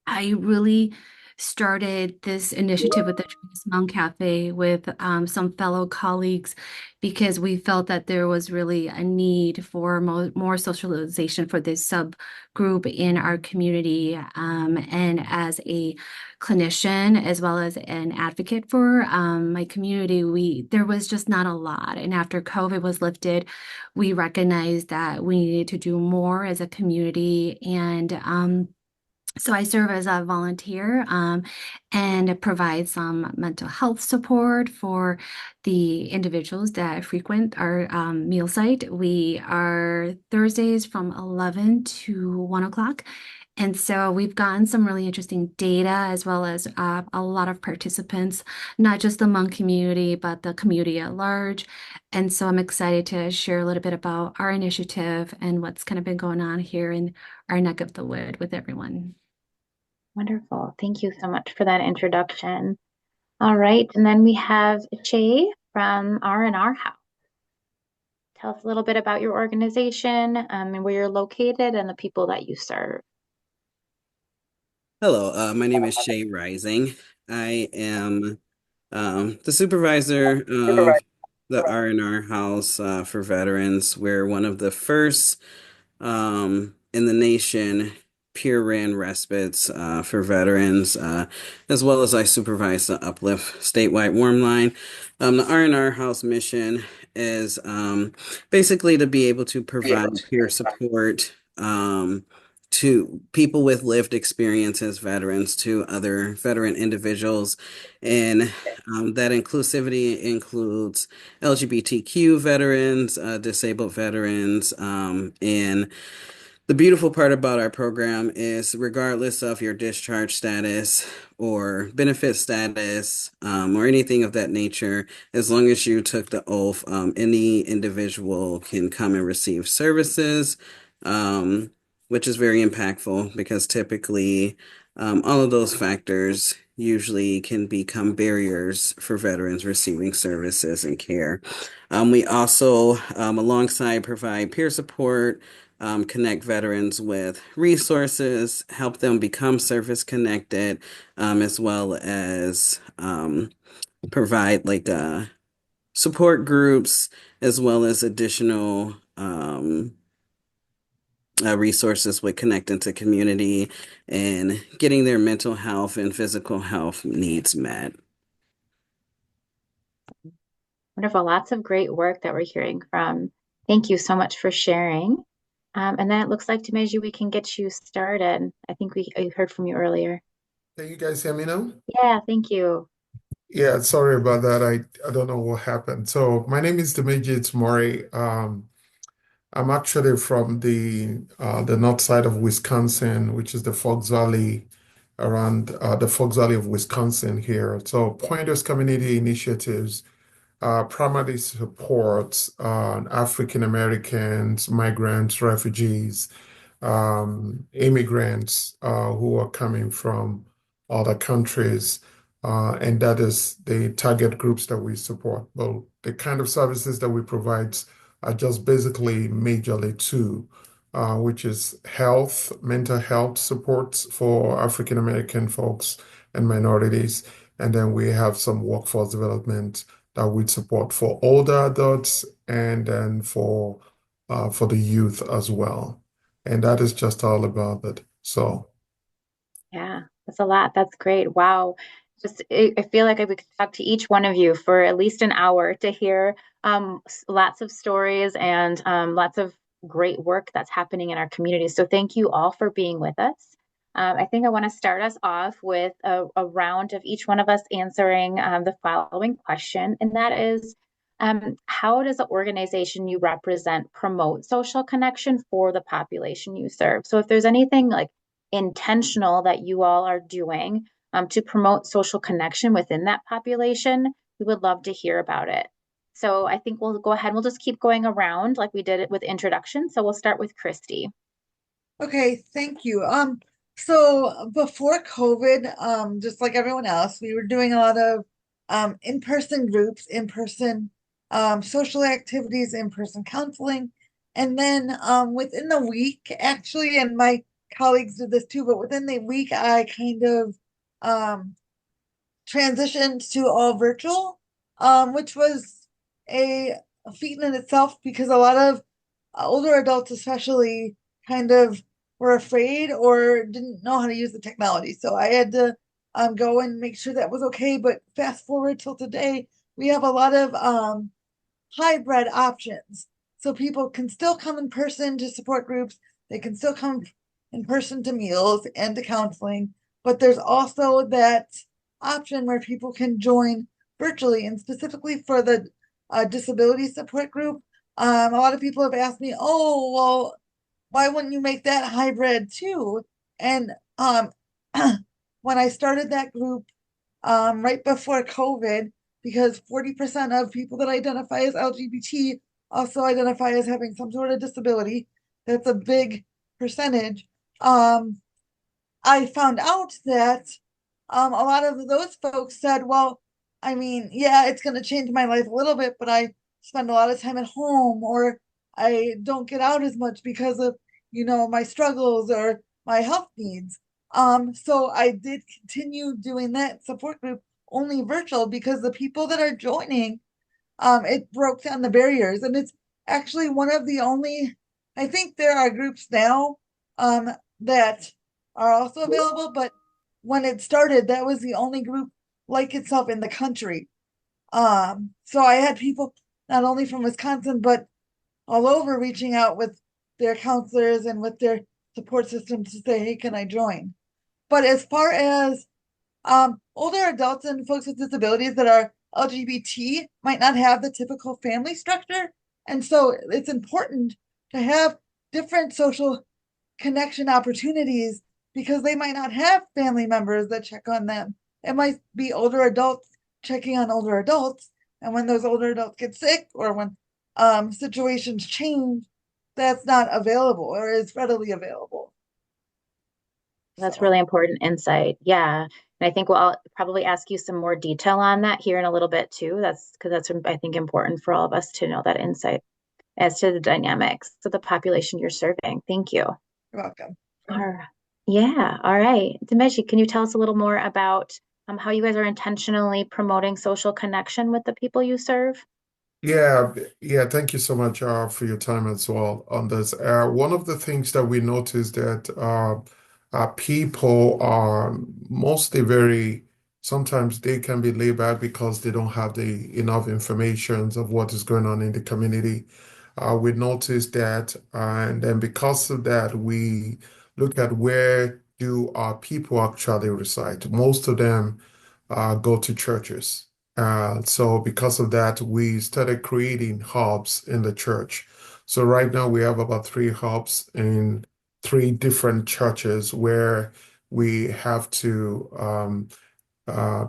I really started this initiative with the Trans Mountain Cafe with some fellow colleagues because we felt that there was really a need for more socialization for this subgroup in our community. And as a clinician, as well as an advocate for my community, there was just not a lot. And after COVID was lifted, we recognized that we needed to do more as a community. And so I serve as a volunteer and provide some mental health support for the individuals that frequent our meal site. We are Thursdays from 11 to 1 o'clock. And so we've gotten some really interesting data as well as a lot of participants, not just the Hmong community, but the community at large. And so I'm excited to share a little bit about our initiative and what's kind of been going on here in our neck of the wood with everyone.
Wonderful. Thank you so much for that introduction. All right, and then we have Shay from R&R House. Tell us a little bit about your organization and where you're located and the people that you serve.
Hello, my name is Shay Rising. I am the supervisor of the R&R House for Veterans. We're one of the first in the nation peer-ran respites for veterans, as well as I supervise the Uplift statewide warm line. The R&R House mission is basically to be able to provide peer support to people with lived experience as veterans, to other veteran individuals. And that inclusivity includes LGBTQ veterans, disabled veterans, and the beautiful part about our program is regardless of your discharge status or benefit status or anything of that nature, as long as you took the oath, any individual can come and receive services, which is very impactful because typically all of those factors usually can become barriers for veterans receiving services and care. We also, alongside provide peer support, connect veterans with resources, help them become service connected, as well as provide like support groups, as well as additional resources with connecting to community and getting their mental health and physical health needs met.
Wonderful. Lots of great work that we're hearing from. Thank you so much for sharing. And then it looks like, Dimeji, we can get you started. I think I heard from you earlier.
Can you guys hear me now?
Yeah, thank you.
Yeah, sorry about that. I don't know what happened. So my name is Dimeji Mori. I'm actually from the north side of Wisconsin, which is the Fox Valley, around the Fox Valley of Wisconsin here. So Pointers Community Initiatives primarily supports African Americans, migrants, refugees, immigrants who are coming from other countries, and that is the target groups that we support. Well, the kind of services that we provide are just basically majorly two, which is health, mental health supports for African American folks and minorities, and then we have some workforce development that we support for older adults and then for the youth as well. And that is just all about it. So
Yeah, that's a lot. That's great. Wow. I feel like I could talk to each one of you for at least an hour to hear lots of stories and lots of great work that's happening in our community. So thank you all for being with us. I think I want to start us off with a round of each one of us answering the following question, and that is, How does the organization you represent promote social connection for the population you serve? So if there's anything like intentional that you all are doing to promote social connection within that population, we would love to hear about it. So I think we'll go ahead and we'll just keep going around like we did it with introduction. So we'll start with Christy.
Okay, thank you. So before COVID, just like everyone else, we were doing a lot of in-person groups, in-person social activities, in-person counseling. And then within the week, actually, and my colleagues did this too, but within the week, I kind of transitioned to all virtual, which was a feat in itself because a lot of older adults, especially, kind of were afraid or didn't know how to use the technology. So I had to go and make sure that was okay. But fast forward till today, we have a lot of hybrid options. So people can still come in person to support groups. They can still come in person to meals and to counseling. But there's also that option where people can join virtually. And specifically for the disability support group, a lot of people have asked me, oh, well, why wouldn't you make that hybrid too? And when I started that group right before COVID, because 40% of people that identify as LGBT also identify as having some sort of disability, that's a big percentage. I found out that a lot of those folks said, well, I mean, yeah, it's going to change my life a little bit, but I spend a lot of time at home, or I don't get out as much because of, my struggles or my health needs. So I did continue doing that support group only virtual because the people that are joining, it broke down the barriers. And it's actually one of the only, I think there are groups now that are also available, but when it started, that was the only group like itself in the country. So I had people not only from Wisconsin, but all over reaching out with their counselors and with their support system to say, hey, can I join? But as far as older adults and folks with disabilities that are LGBT might not have the typical family structure. And so it's important to have different social connection opportunities because they might not have family members that check on them. It might be older adults checking on older adults. And when those older adults get sick or when situations change, that's not available or is readily available.
That's really important insight. Yeah. And I think we'll probably ask you some more detail on that here in a little bit too. That's because that's, I think, important for all of us to know that insight as to the dynamics of the population you're serving. Thank you.
You're welcome.
Yeah. All right. Demeji, can you tell us a little more about how you guys are intentionally promoting social connection with the people you serve?
Yeah, thank you so much for your time as well on this. One of the things that we noticed that people are mostly sometimes they can be laid back because they don't have the enough information of what is going on in the community. We noticed that, and then because of that, we look at where do our people actually reside. Most of them go to churches. So because of that, we started creating hubs in the church. So right now we have about 3 hubs in 3 different churches where we have to uh,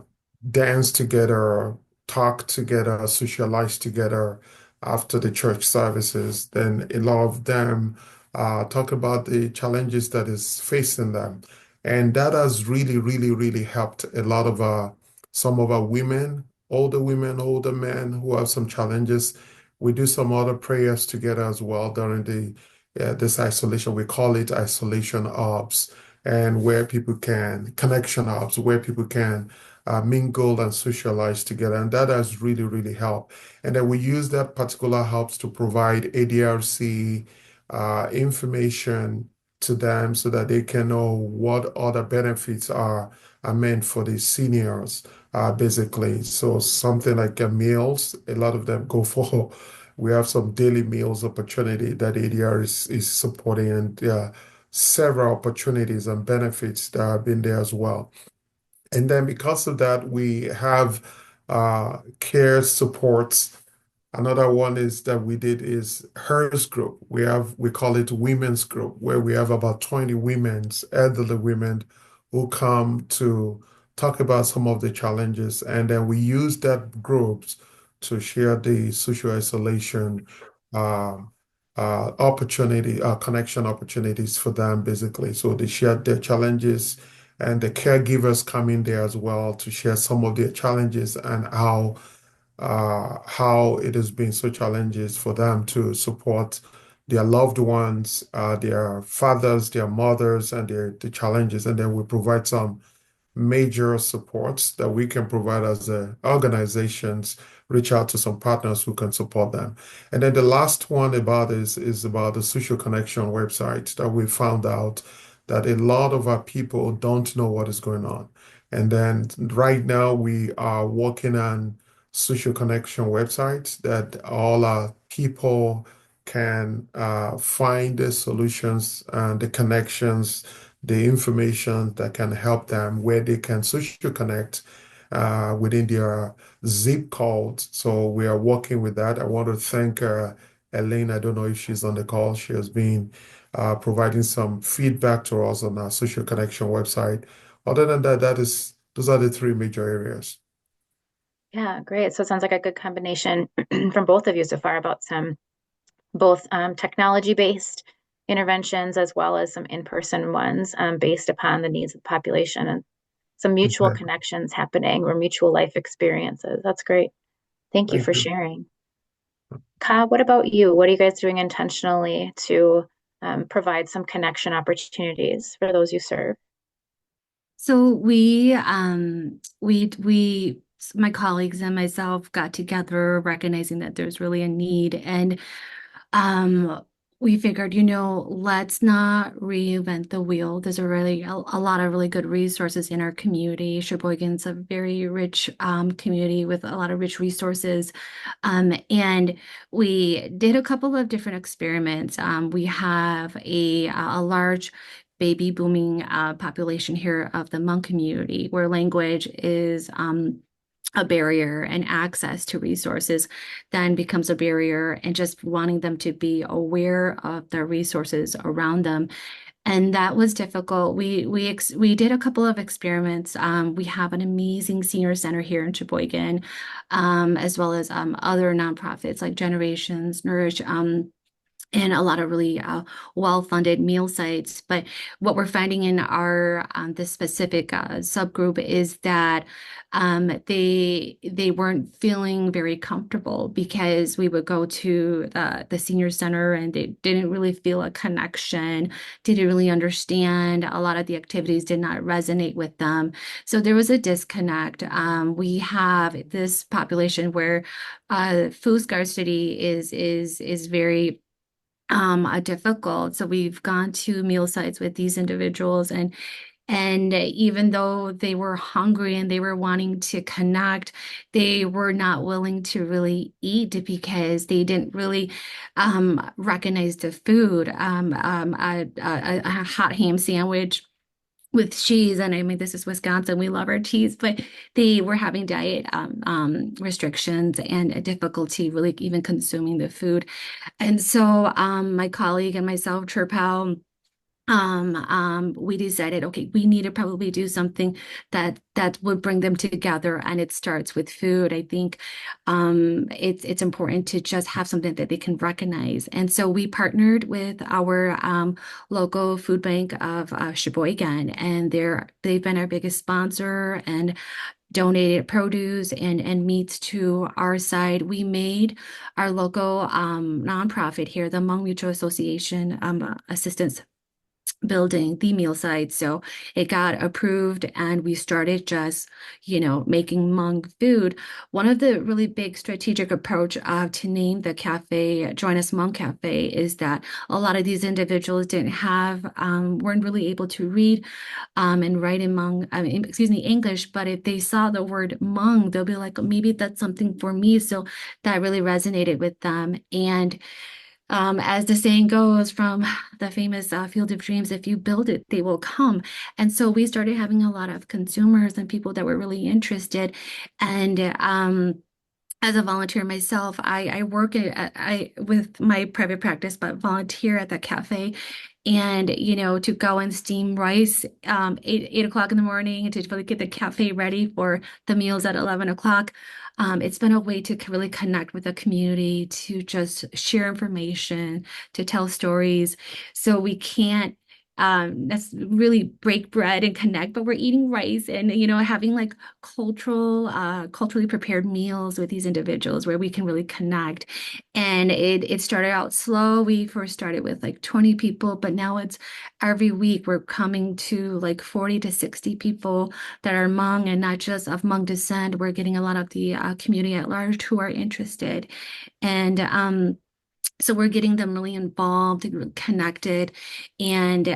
dance together, talk together, socialize together after the church services. Then a lot of them talk about the challenges that is facing them. And that has really, really, really helped a lot of some of our women, older men who have some challenges. We do some other prayers together as well during this isolation. We call it isolation hubs, and where people can connection hubs, where people can mingle and socialize together, and that has really, really helped. And then we use that particular hubs to provide ADRC information to them so that they can know what other benefits are meant for the seniors, basically. So something like meals, a lot of them go for. We have some daily meals opportunity that ADR is supporting, and there are several opportunities and benefits that have been there as well. And then because of that, we have care supports Another one is that we did is hers group. We call it women's group, where we have about 20 women's elderly women who come to talk about some of the challenges, and then we use that groups to share the social isolation um, connection opportunities for them, basically. So they share their challenges, and the caregivers come in there as well to share some of their challenges and how it has been so challenges for them to support their loved ones, their fathers, their mothers, and the challenges. And then we provide some major supports that we can provide as organizations, reach out to some partners who can support them. And then the last one about is about the social connection website that we found out that a lot of our people don't know what is going on. And then right now we are working on social connection websites that all our people can find the solutions and the connections, the information that can help them where they can social connect within their zip code. So we are working with that. I want to thank Elaine. I don't know if she's on the call. She has been providing some feedback to us on our social connection website. Other than that, those are the three major areas.
Yeah, great. So it sounds like a good combination from both of you so far about some both technology-based interventions as well as some in-person ones based upon the needs of the population and some mutual
Okay.
connections happening or mutual life experiences. That's great. Thank you
Thank
for
you.
sharing. Ka, what about you? What are you guys doing intentionally to provide some connection opportunities for those you serve?
So my colleagues and myself got together recognizing that there's really a need, and we figured, let's not reinvent the wheel. There's a lot of really good resources in our community. Sheboygan's a very rich community with a lot of rich resources. And we did a couple of different experiments. We have a large baby booming population here of the Hmong community, where language is a barrier and access to resources then becomes a barrier, and just wanting them to be aware of the resources around them. And that was difficult. We did a couple of experiments. We have an amazing senior center here in Sheboygan, as well as other nonprofits like Generations, Nourish, and a lot of really well-funded meal sites. But what we're finding in our this specific subgroup is that they weren't feeling very comfortable, because we would go to the senior center and they didn't really feel a connection, didn't really understand. A lot of the activities did not resonate with them. So there was a disconnect. We have this population where food scarcity is very difficult. So we've gone to meal sites with these individuals, and even though they were hungry and they were wanting to connect, they were not willing to really eat because they didn't really recognize the food. A hot ham sandwich with cheese, and I mean, this is Wisconsin, we love our cheese, but they were having diet restrictions and a difficulty really even consuming the food. And so my colleague and myself, Chirpal, we decided, okay, we need to probably do something that would bring them together, and it starts with food. I think it's important to just have something that they can recognize. And so we partnered with our local food bank of Sheboygan, and they've been our biggest sponsor and donated produce and meats to our side. We made our local nonprofit here, the Hmong Mutual Association Assistance building the meal site. So it got approved, and we started just, making Hmong food. One of the really big strategic approach to name the cafe Join Us Hmong Cafe is that a lot of these individuals weren't really able to read and write in English, but if they saw the word Hmong, they'll be like, maybe that's something for me. So that really resonated with them. And as the saying goes from the famous Field of Dreams, if you build it, they will come. And so we started having a lot of consumers and people that were really interested. And as a volunteer myself, I work with my private practice, but volunteer at that cafe. And, to go and steam rice 8 o'clock in the morning to really get the cafe ready for the meals at 11 o'clock. It's been a way to really connect with the community, to just share information, to tell stories. So we can't that's really break bread and connect, but we're eating rice and having like culturally prepared meals with these individuals where we can really connect. And it started out slow. We first started with like 20 people, but now it's every week we're coming to like 40 to 60 people that are Hmong and not just of Hmong descent. We're getting a lot of the community at large who are interested. And so we're getting them really involved and really connected. And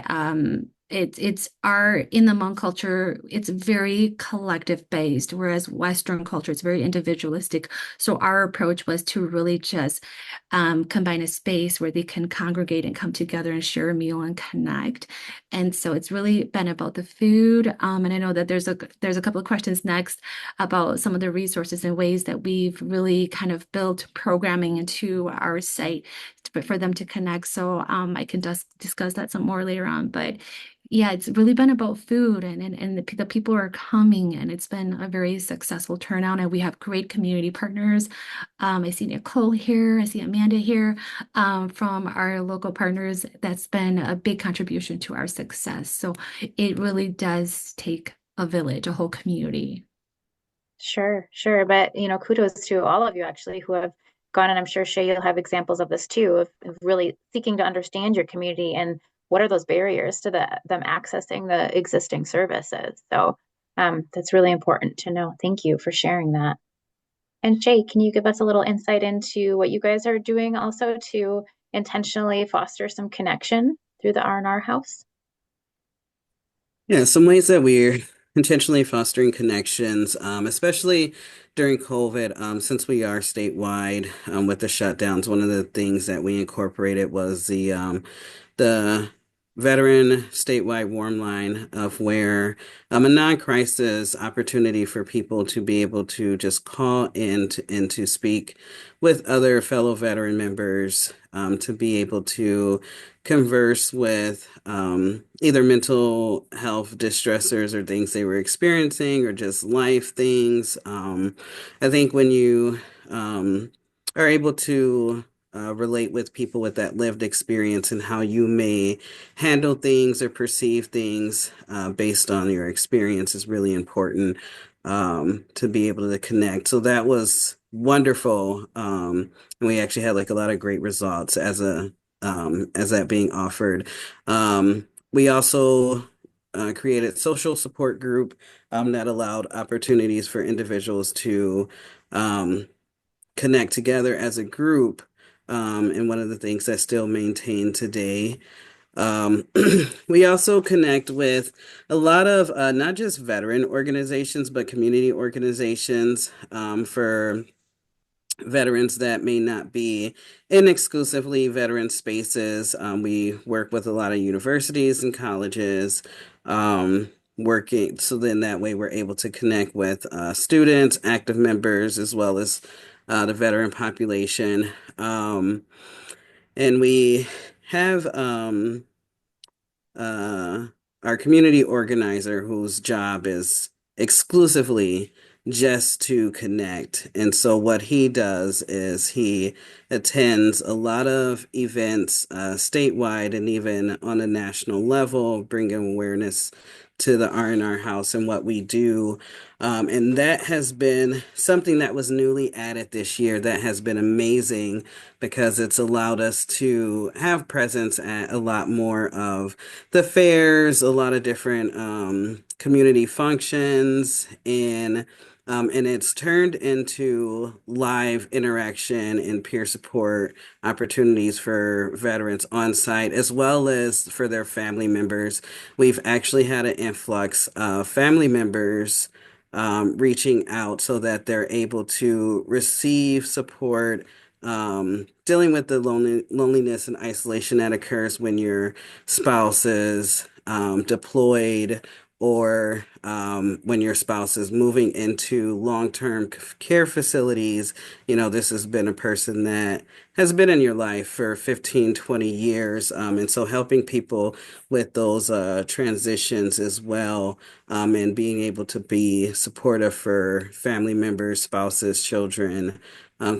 it's in the Hmong culture, it's very collective based, whereas Western culture is very individualistic. So our approach was to really just combine a space where they can congregate and come together and share a meal and connect. And so it's really been about the food. And I know that there's a couple of questions next about some of the resources and ways that we've really kind of built programming into our site for them to connect. So I can discuss that some more later on. But yeah, it's really been about food and the people are coming, and it's been a very successful turnout, and we have great community partners. I see Nicole here, I see Amanda here from our local partners. That's been a big contribution to our success. So it really does take a village, a whole community.
Sure, sure. But, kudos to all of you actually who have gone, and I'm sure Shay, you'll have examples of this too, of really seeking to understand your community and what are those barriers to them accessing the existing services. So that's really important to know. Thank you for sharing that. And Shay, can you give us a little insight into what you guys are doing also to intentionally foster some connection through the R&R House?
Yeah, some ways that we're intentionally fostering connections, especially during COVID, since we are statewide with the shutdowns. One of the things that we incorporated was the veteran statewide warm line of where a non-crisis opportunity for people to be able to just call in and to speak with other fellow veteran members, to be able to converse with either mental health distressors or things they were experiencing or just life things. I think when you are able to relate with people with that lived experience and how you may handle things or perceive things based on your experience is really important to be able to connect. So that was wonderful. And we actually had like a lot of great results as that being offered. We also created social support group that allowed opportunities for individuals to connect together as a group. And one of the things that's still maintained today. We also connect with a lot of not just veteran organizations, but community organizations for veterans that may not be in exclusively veteran spaces. We work with a lot of universities and colleges, working. So then that way we're able to connect with students, active members, as well as the veteran population. And we have our community organizer whose job is exclusively just to connect. And so what he does is he attends a lot of events statewide and even on a national level, bringing awareness to the R&R House and what we do. And that has been something that was newly added this year that has been amazing because it's allowed us to have presence at a lot more of the fairs, a lot of different community functions, and it's turned into live interaction and peer support opportunities for veterans on site, as well as for their family members. We've actually had an influx of family members reaching out so that they're able to receive support, dealing with the loneliness and isolation that occurs when your spouse is deployed or when your spouse is moving into long-term care facilities, this has been a person that has been in your life for 15, 20 years. And so helping people with those transitions as well, and being able to be supportive for family members, spouses, children,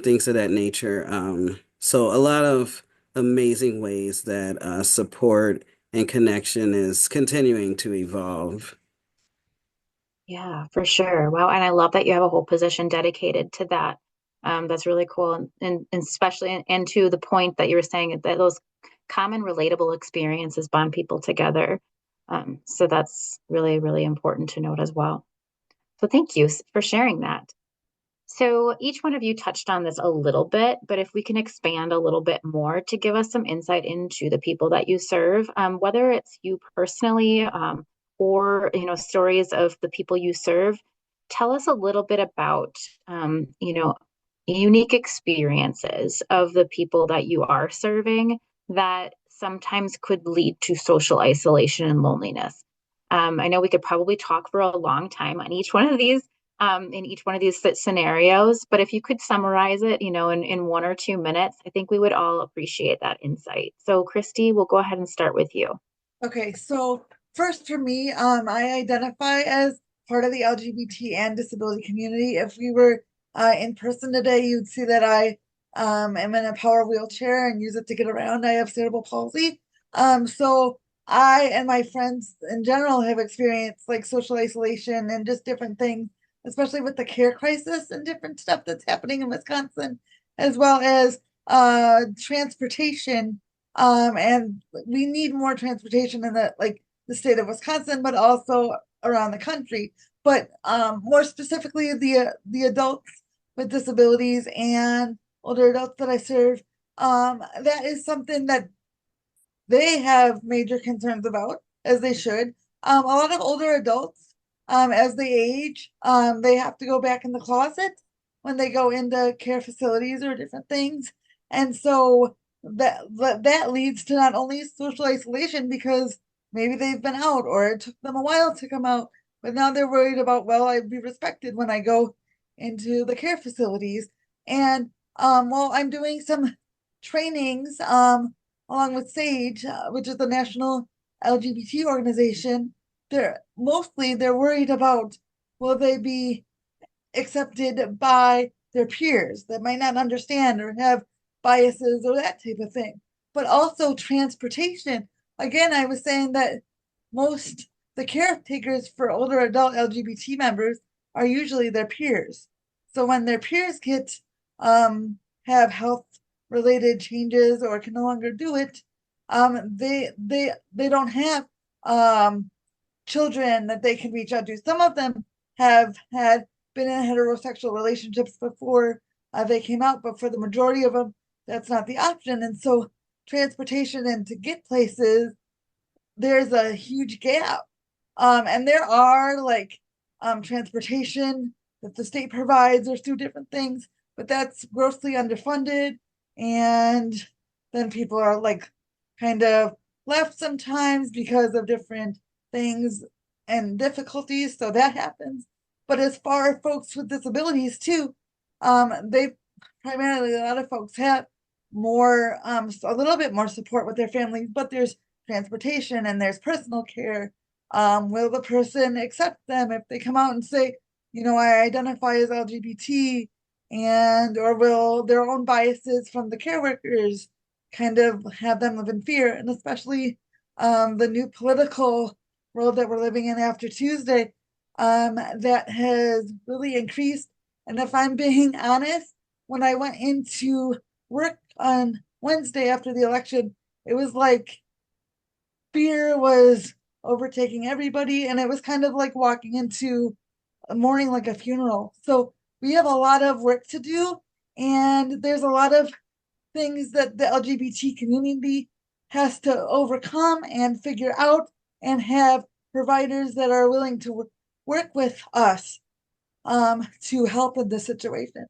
things of that nature. So a lot of amazing ways that support and connection is continuing to evolve.
Yeah, for sure. Wow. And I love that you have a whole position dedicated to that. That's really cool. And especially, and to the point that you were saying that those common relatable experiences bond people together. So that's really, really important to note as well. So thank you for sharing that. So each one of you touched on this a little bit, but if we can expand a little bit more to give us some insight into the people that you serve, whether it's you personally, or stories of the people you serve, tell us a little bit about unique experiences of the people that you are serving that sometimes could lead to social isolation and loneliness. I know we could probably talk for a long time on each one of these, in each one of these scenarios. But if you could summarize it, in 1 or 2 minutes, I think we would all appreciate that insight. So, Christy, we'll go ahead and start with you.
Okay, so first for me, I identify as part of the LGBT and disability community. If we were in person today, you'd see that I am in a power wheelchair and use it to get around. I have cerebral palsy. So I and my friends in general have experienced like social isolation and just different things, especially with the care crisis and different stuff that's happening in Wisconsin, as well as transportation. And we need more transportation in the state of Wisconsin, but also around the country. But more specifically, the adults with disabilities and older adults that I serve, that is something that they have major concerns about, as they should. A lot of older adults, as they age, they have to go back in the closet when they go into care facilities or different things. And so that leads to not only social isolation because maybe they've been out or it took them a while to come out, but now they're worried about, well, I'd be respected when I go into the care facilities. And while I'm doing some trainings, along with SAGE, which is the national LGBT organization, they're worried about, will they be accepted by their peers that might not understand or have biases or that type of thing. But also transportation. Again, I was saying that the caretakers for older adult LGBT members are usually their peers. So when their peers have health related changes or can no longer do it, they don't have children that they can reach out to. Some of them have been in heterosexual relationships before they came out, but for the majority of them, that's not the option. And so transportation and to get places, there's a huge gap. And there are transportation that the state provides or through different things, but that's grossly underfunded. And then people are kind of left sometimes because of different things and difficulties. So that happens. But as far as folks with disabilities too, they primarily, a lot of folks have more, a little bit more support with their families, but there's transportation and there's personal care. Will the person accept them if they come out and say, I identify as LGBT, or will their own biases from the care workers kind of have them live in fear? And especially the new political world that we're living in after Tuesday, that has really increased. And if I'm being honest, when I went into work on Wednesday after the election, it was like fear was overtaking everybody, and it was kind of like walking into a mourning like a funeral. So we have a lot of work to do, and there's a lot of things that the LGBT community has to overcome and figure out, and have providers that are willing to work with us to help in this situation.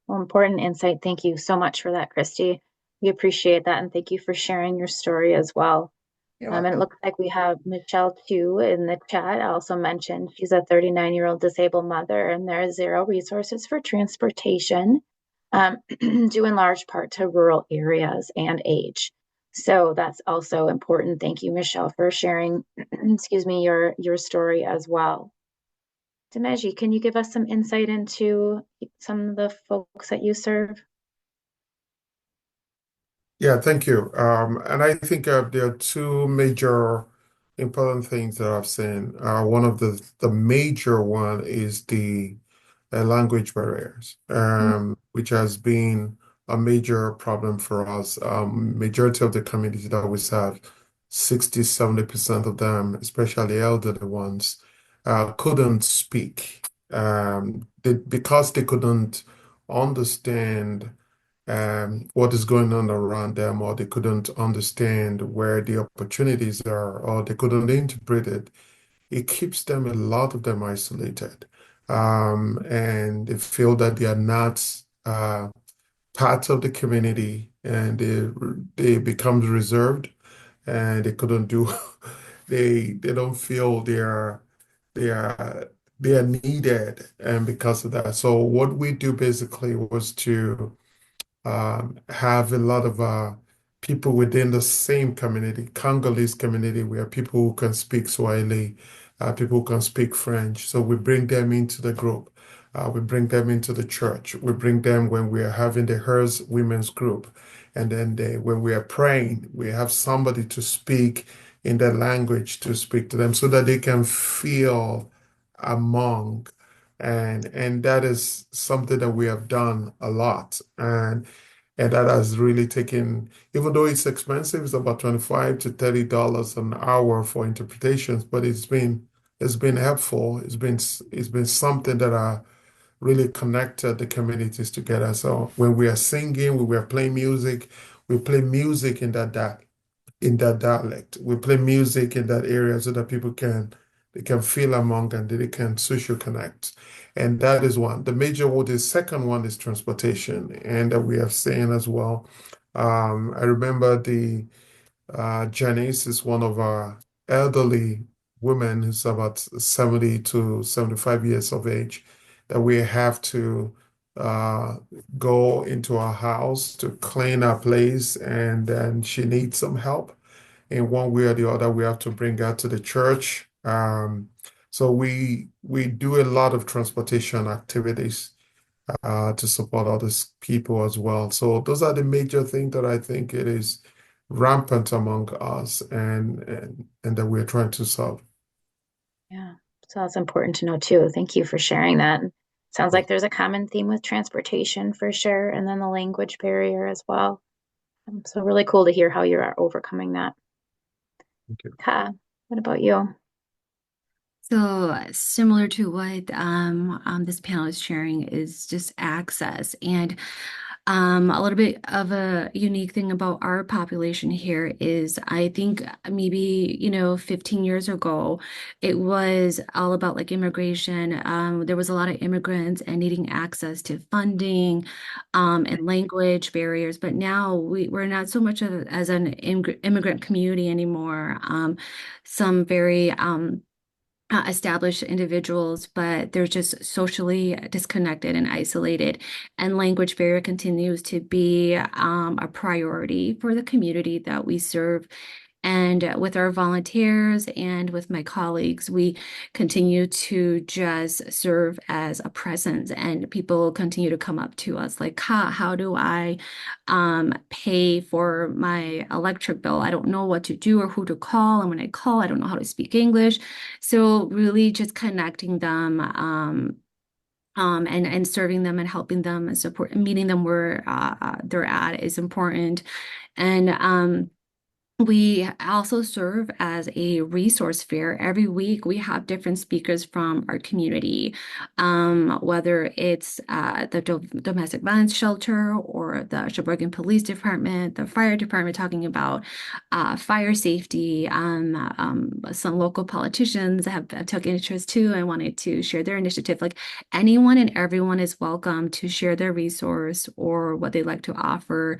Well, important insight. Thank you so much for that, Christy. We appreciate that, and thank you for sharing your story as well.
You're
And it
welcome.
looks like we have Michelle too in the chat. Also mentioned she's a 39-year-old disabled mother, and there are zero resources for transportation, due in large part to rural areas and age. So that's also important. Thank you, Michelle, for sharing, excuse me, your story as well. Demeji, can you give us some insight into some of the folks that you serve?
Yeah, thank you. And I think there are two major important things that I've seen. One of the major one is the language barriers, which has been a major problem for us. Majority of the community that we serve, 60, 70% of them, especially elderly ones, couldn't speak. Because they couldn't understand what is going on around them, or they couldn't understand where the opportunities are, or they couldn't interpret it. It keeps them, a lot of them, isolated. And they feel that they are not part of the community, and they become reserved, and they couldn't do they don't feel they are they are needed, and because of that. So what we do basically was to have a lot of people within the same community, Congolese community, where people who can speak Swahili, people who can speak French. So we bring them into the group. We bring them into the church. We bring them when we are having the Hers Women's Group. And then when we are praying, we have somebody to speak in their language to speak to them so that they can feel among. And that is something that we have done a lot. And that has really taken, even though it's expensive, it's about $25 to $30 an hour for interpretations, but it's been helpful. It's been something that really connected the communities together. So when we are singing, we were playing music, we play music in that dialect. We play music in that area so that people can feel among, and they can social connect. And that is one. The second one is transportation, and that we have seen as well. I remember Janice is one of our elderly women who's about 70 to 75 years of age, that we have to uh, go into our house to clean our place, and then she needs some help in one way or the other. We have to bring her to the church. So we do a lot of transportation activities to support other people as well. So those are the major things that I think it is rampant among us, and that we're trying to solve.
Yeah, so that's important to know too. Thank you for sharing that. Sounds like there's a common theme with transportation for sure, and then the language barrier as well. So really cool to hear how you're overcoming that.
Thank you.
Ka, what about you?
So similar to what this panel is sharing is just access, and a little bit of a unique thing about our population here is I think maybe 15 years ago it was all about like immigration. There was a lot of immigrants and needing access to funding and language barriers, but now we're not so much as an immigrant community anymore. Some very established individuals, but they're just socially disconnected and isolated. And language barrier continues to be a priority for the community that we serve. And with our volunteers and with my colleagues, we continue to just serve as a presence, and people continue to come up to us like, how do I pay for my electric bill? I don't know what to do or who to call. And when I call, I don't know how to speak English. So really just connecting them and serving them and helping them and support and meeting them where they're at is important. And we also serve as a resource fair. Every week, we have different speakers from our community, whether it's the domestic violence shelter or the Sheboygan Police Department, the fire department, talking about fire safety. Some local politicians have took interest too and wanted to share their initiative. Like anyone and everyone is welcome to share their resource or what they'd like to offer.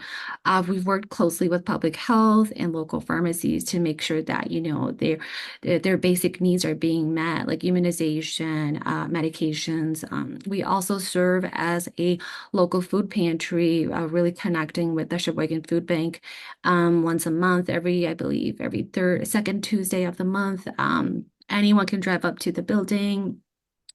We've worked closely with public health and local local pharmacies to make sure that, their basic needs are being met, like immunization, medications. We also serve as a local food pantry, really connecting with the Sheboygan Food Bank once a month, I believe, every second Tuesday of the month. Anyone can drive up to the building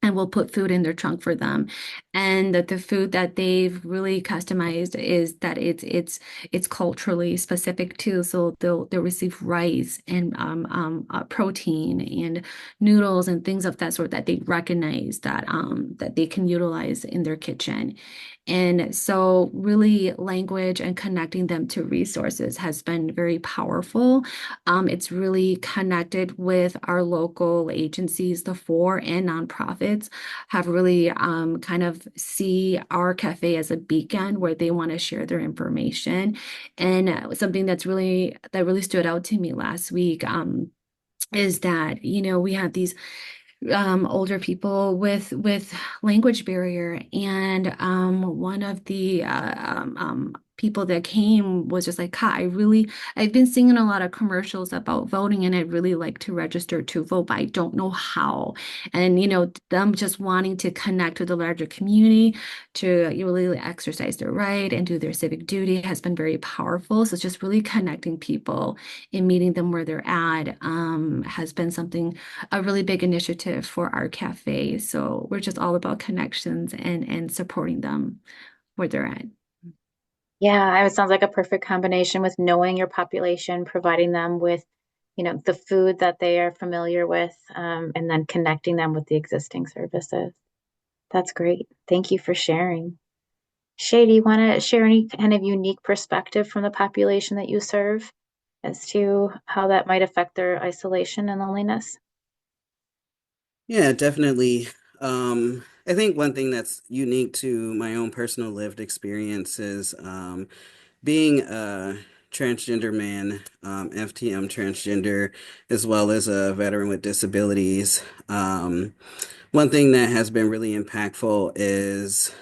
and we'll put food in their trunk for them. And the food that they've really customized is that it's culturally specific too. So they'll receive rice and protein and noodles and things of that sort that they recognize that they can utilize in their kitchen. And so really language and connecting them to resources has been very powerful. It's really connected with our local agencies, the for and nonprofits have really kind of see our cafe as a beacon where they want to share their information. And something that really stood out to me last week is that, we have these older people with language barrier, and one of the people that came was just like, "Ka, I've been seeing a lot of commercials about voting, and I'd really like to register to vote, but I don't know how." And them just wanting to connect with the larger community to really exercise their right and do their civic duty has been very powerful. So it's just really connecting people and meeting them where they're at has been a really big initiative for our cafe. So we're just all about connections and supporting them where they're at.
Yeah, it sounds like a perfect combination with knowing your population, providing them with, the food that they are familiar with, and then connecting them with the existing services. That's great. Thank you for sharing. Shay, do you want to share any kind of unique perspective from the population that you serve as to how that might affect their isolation and loneliness?
Yeah, definitely. I think one thing that's unique to my own personal lived experience is being a transgender man, FTM transgender, as well as a veteran with disabilities. One thing that has been really impactful is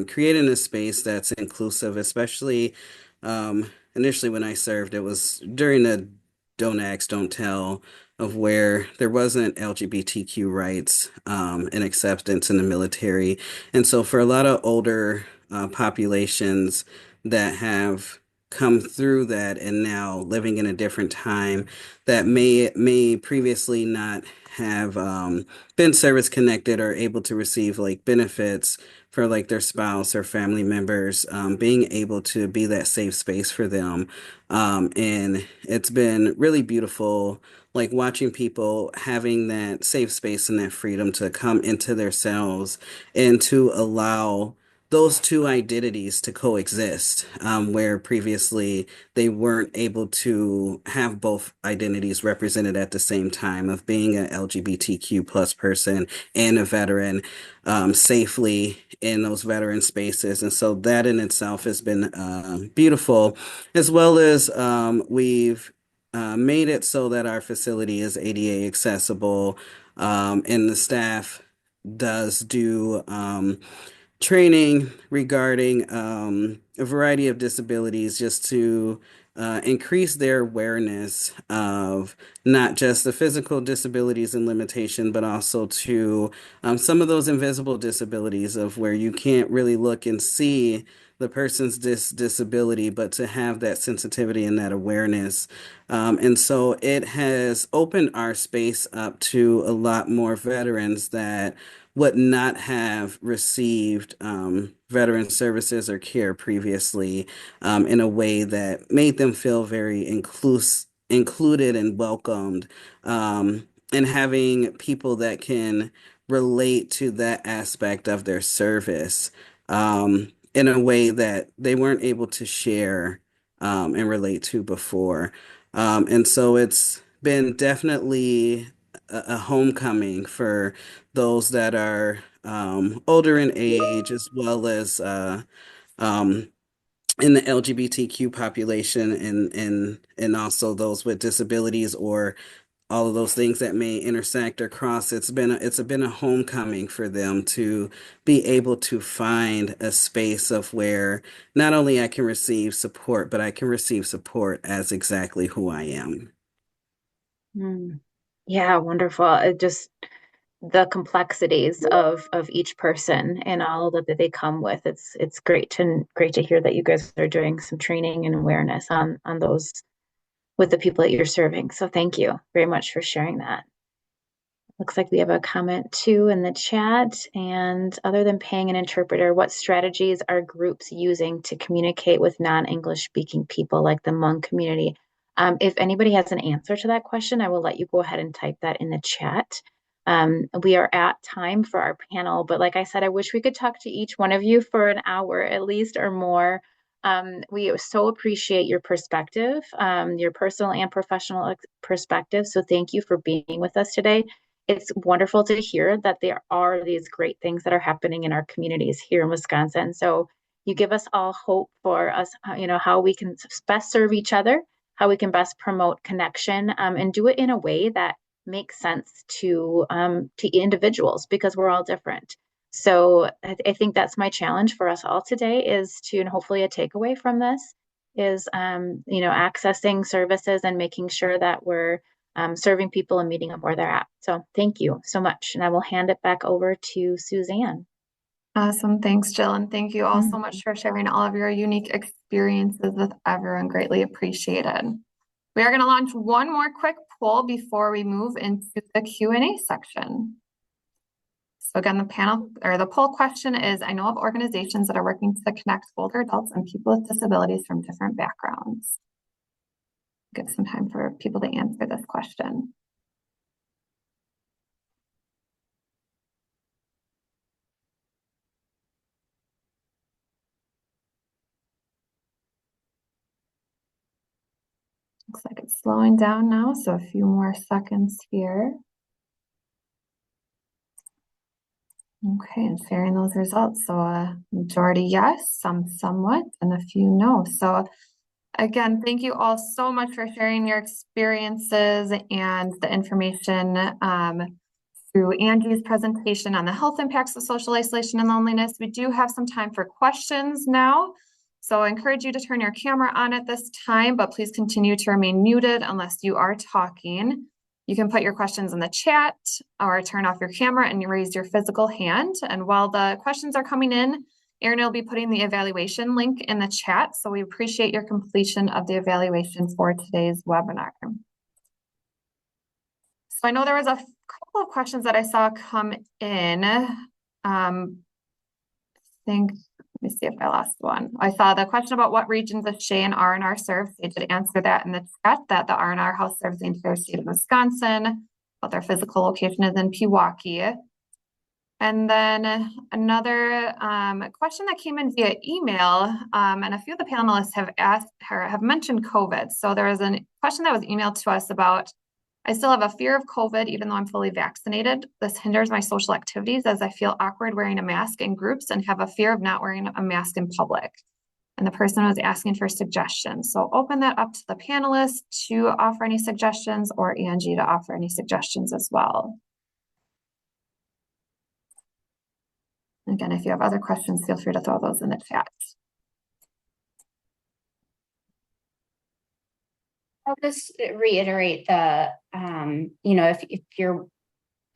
creating a space that's inclusive, especially initially when I served, it was during the Don't Ask, Don't Tell of where there wasn't LGBTQ rights and acceptance in the military. And so for a lot of older populations that have come through that and now living in a different time that may previously not have been service connected or able to receive like benefits for like their spouse or family members, being able to be that safe space for them. And it's been really beautiful, like watching people having that safe space and that freedom to come into their selves and to allow those two identities to coexist, where previously they weren't able to have both identities represented at the same time of being an LGBTQ plus person and a veteran safely in those veteran spaces. And so that in itself has been beautiful, as well as we've made it so that our facility is ADA accessible, and the staff does do training regarding a variety of disabilities just to increase their awareness of not just the physical disabilities and limitation, but also to some of those invisible disabilities of where you can't really look and see the person's disability, but to have that sensitivity and that awareness. And so it has opened our space up to a lot more veterans that would not have received veteran services or care previously in a way that made them feel very included and welcomed, and having people that can relate to that aspect of their service in a way that they weren't able to share and relate to before. And so it's been definitely a homecoming for those that are older in age, as well as um, in the LGBTQ population, and also those with disabilities or all of those things that may intersect or cross. It's been a homecoming for them to be able to find a space of where not only I can receive support, but I can receive support as exactly who I am.
Yeah, wonderful. It just the complexities of each person and all that they come with. It's great to hear that you guys are doing some training and awareness on those with the people that you're serving. So thank you very much for sharing that. Looks like we have a comment too in the chat. And other than paying an interpreter, what strategies are groups using to communicate with non-English speaking people like the Hmong community? If anybody has an answer to that question, I will let you go ahead and type that in the chat. We are at time for our panel, but like I said, I wish we could talk to each one of you for an hour at least or more. We so appreciate your perspective, your personal and professional perspective. So thank you for being with us today. It's wonderful to hear that there are these great things that are happening in our communities here in Wisconsin. So you give us all hope for us, how we can best serve each other, how we can best promote connection, and do it in a way that makes sense to individuals because we're all different. So I think that's my challenge for us all today is to, and hopefully a takeaway from this is, accessing services and making sure that we're serving people and meeting them where they're at. So thank you so much. And I will hand it back over to Suzanne.
Awesome. Thanks, Jill. And thank you all so much for sharing all of your unique experiences with everyone. Greatly appreciated. We are going to launch one more quick poll before we move into the Q&A section. So again, the poll question is, I know of organizations that are working to connect older adults and people with disabilities from different backgrounds. Give some time for people to answer this question. Looks like it's slowing down now, so a few more seconds here. Okay, and sharing those results. So a majority yes, some somewhat, and a few no. So again, thank you all so much for sharing your experiences and the information through Angie's presentation on the health impacts of social isolation and loneliness. We do have some time for questions now. So I encourage you to turn your camera on at this time, but please continue to remain muted unless you are talking. You can put your questions in the chat or turn off your camera and raise your physical hand. And while the questions are coming in, Erin will be putting the evaluation link in the chat. So we appreciate your completion of the evaluation for today's webinar. So I know there was a couple of questions that I saw come in. Let me see if I lost one. I saw the question about what regions of SHE and R&R serve. They did answer that in the chat that the R&R House serves the entire state of Wisconsin, but their physical location is in Pewaukee. And then another question that came in via email, and a few of the panelists have mentioned COVID. So there was a question that was emailed to us about, I still have a fear of COVID, even though I'm fully vaccinated. This hinders my social activities as I feel awkward wearing a mask in groups and have a fear of not wearing a mask in public. And the person was asking for suggestions. So open that up to the panelists to offer any suggestions or Angie to offer any suggestions as well. Again, if you have other questions, feel free to throw those in the chat.
I'll just reiterate the, if you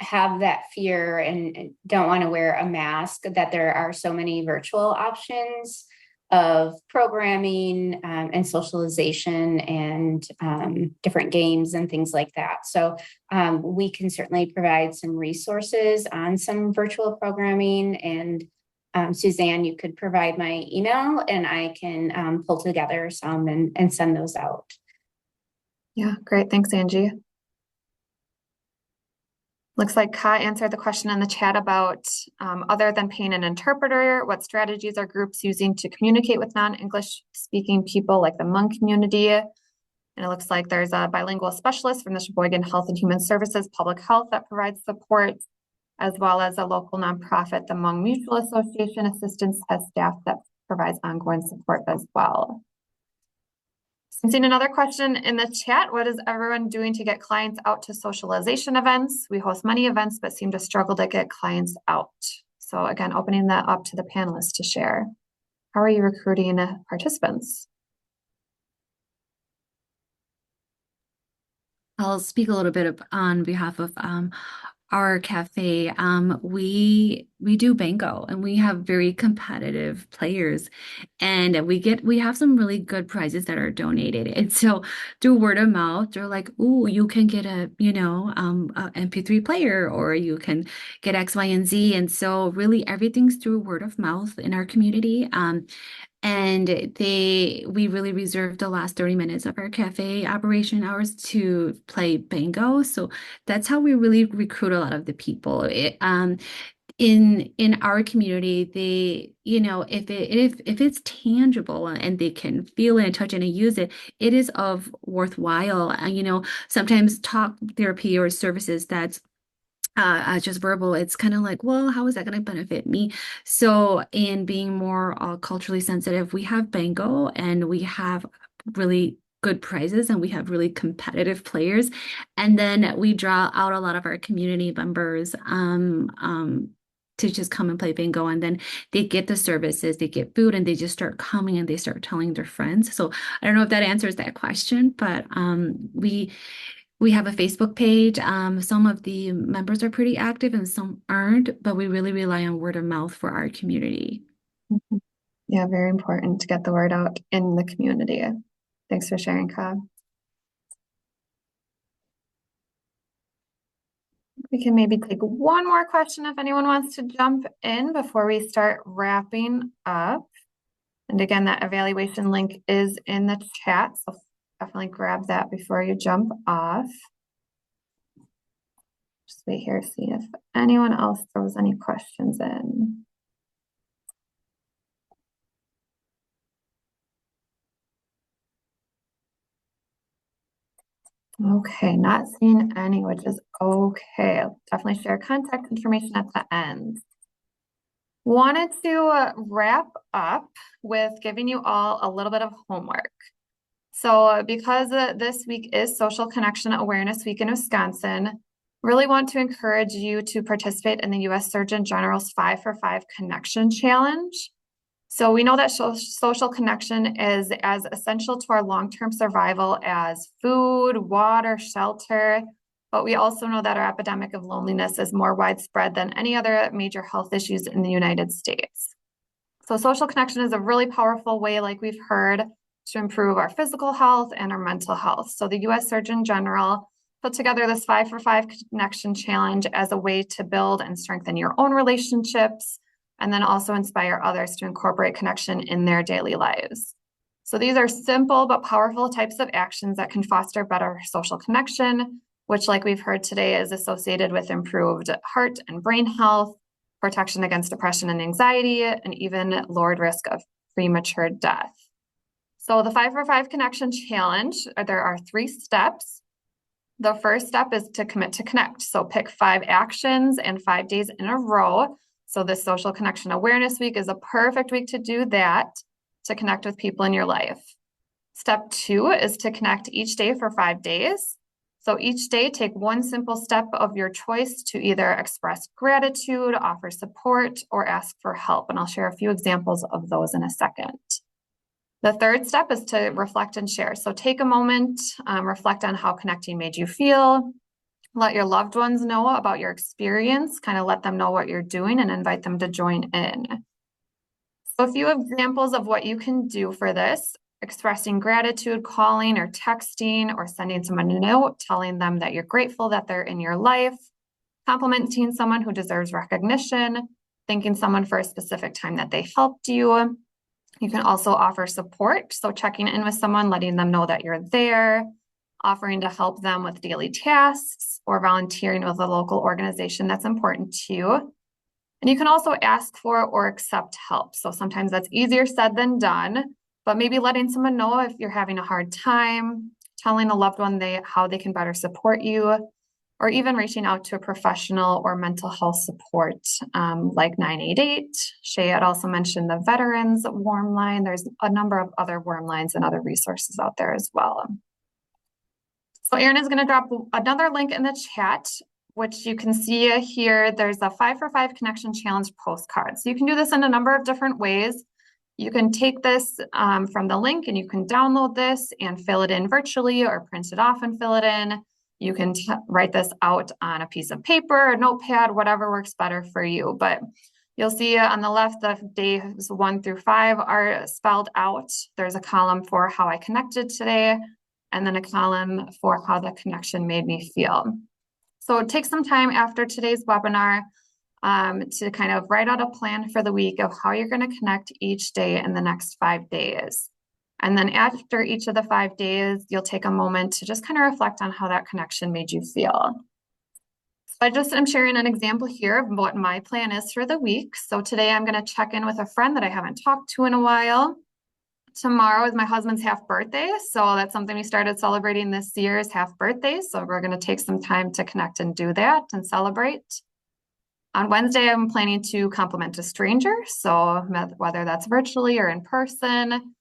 have that fear and don't want to wear a mask, that there are so many virtual options of programming and socialization and different games and things like that. So we can certainly provide some resources on some virtual programming. And Suzanne, you could provide my email and I can pull together some and send those out.
Yeah, great. Thanks, Angie. Looks like Ka answered the question in the chat about other than paying an interpreter, what strategies are groups using to communicate with non-English speaking people like the Hmong community? And it looks like there's a bilingual specialist from the Sheboygan Health and Human Services Public Health that provides support, as well as a local nonprofit, the Hmong Mutual Association Assistance has staff that provides ongoing support as well. So I'm seeing another question in the chat. What is everyone doing to get clients out to socialization events? We host many events, but seem to struggle to get clients out. So again, opening that up to the panelists to share. How are you recruiting participants?
I'll speak a little bit on behalf of our cafe. We do bingo, and we have very competitive players, and we have some really good prizes that are donated. And so through word of mouth, they're like, "Ooh, you can get a MP3 player, or you can get X, Y, and Z." And so really everything's through word of mouth in our community. And we really reserved the last 30 minutes of our cafe operation hours to play bingo. So that's how we really recruit a lot of the people. In our community, if it's tangible and they can feel it and touch it and use it, it is of worthwhile. Sometimes talk therapy or services that's just verbal, it's kind of like, well, how is that going to benefit me? So in being more culturally sensitive, we have bingo, and we have really good prizes, and we have really competitive players. And then we draw out a lot of our community members to just come and play bingo, and then they get the services, they get food, and they just start coming and they start telling their friends. So I don't know if that answers that question, but we have a Facebook page. Some of the members are pretty active and some aren't, but we really rely on word of mouth for our community.
Yeah, very important to get the word out in the community. Thanks for sharing, Cobb. We can maybe take one more question if anyone wants to jump in before we start wrapping up. And again, that evaluation link is in the chat, so definitely grab that before you jump off. Just wait here, see if anyone else throws any questions in. Okay, not seeing any, which is okay. I'll definitely share contact information at the end. Wanted to wrap up with giving you all a little bit of homework. So because this week is Social Connection Awareness Week in Wisconsin, really want to encourage you to participate in the U.S. Surgeon General's 5 for 5 Connection Challenge. So we know that social connection is as essential to our long-term survival as food, water, shelter, but we also know that our epidemic of loneliness is more widespread than any other major health issues in the United States. So social connection is a really powerful way, like we've heard, to improve our physical health and our mental health. So the U.S. Surgeon General put together this 5 for 5 Connection Challenge as a way to build and strengthen your own relationships, and then also inspire others to incorporate connection in their daily lives. So these are simple but powerful types of actions that can foster better social connection, which, like we've heard today, is associated with improved heart and brain health, protection against depression and anxiety, and even lowered risk of premature death. So the 5 for 5 Connection Challenge, there are 3 steps. The first step is to commit to connect. So pick 5 actions and 5 days in a row. So this Social Connection Awareness Week is a perfect week to do that, to connect with people in your life. Step 2 is to connect each day for 5 days. So each day, take one simple step of your choice to either express gratitude, offer support, or ask for help. And I'll share a few examples of those in a second. The third step is to reflect and share. So take a moment, reflect on how connecting made you feel. Let your loved ones know about your experience, kind of let them know what you're doing and invite them to join in. So a few examples of what you can do for this: expressing gratitude, calling or texting, or sending someone a note, telling them that you're grateful that they're in your life, complimenting someone who deserves recognition, thanking someone for a specific time that they helped you. You can also offer support, so checking in with someone, letting them know that you're there, offering to help them with daily tasks, or volunteering with a local organization that's important to you. And you can also ask for or accept help. So sometimes that's easier said than done, but maybe letting someone know if you're having a hard time, telling a loved one how they can better support you, or even reaching out to a professional or mental health support like 988. Shay had also mentioned the Veterans Warm Line. There's a number of other warm lines and other resources out there as well. So Erin is going to drop another link in the chat, which you can see here. There's a 5 for 5 Connection Challenge postcard. So you can do this in a number of different ways. You can take this from the link and you can download this and fill it in virtually or print it off and fill it in. You can write this out on a piece of paper, a notepad, whatever works better for you. But you'll see on the left, the days 1 through 5 are spelled out. There's a column for how I connected today, and then a column for how the connection made me feel. So take some time after today's webinar to kind of write out a plan for the week of how you're going to connect each day in the next 5 days. And then after each of the 5 days, you'll take a moment to just kind of reflect on how that connection made you feel. So I'm sharing an example here of what my plan is for the week. So today I'm going to check in with a friend that I haven't talked to in a while. Tomorrow is my husband's half birthday. So that's something we started celebrating this year, is half birthday. So we're going to take some time to connect and do that and celebrate. On Wednesday, I'm planning to compliment a stranger. So whether that's virtually or in person.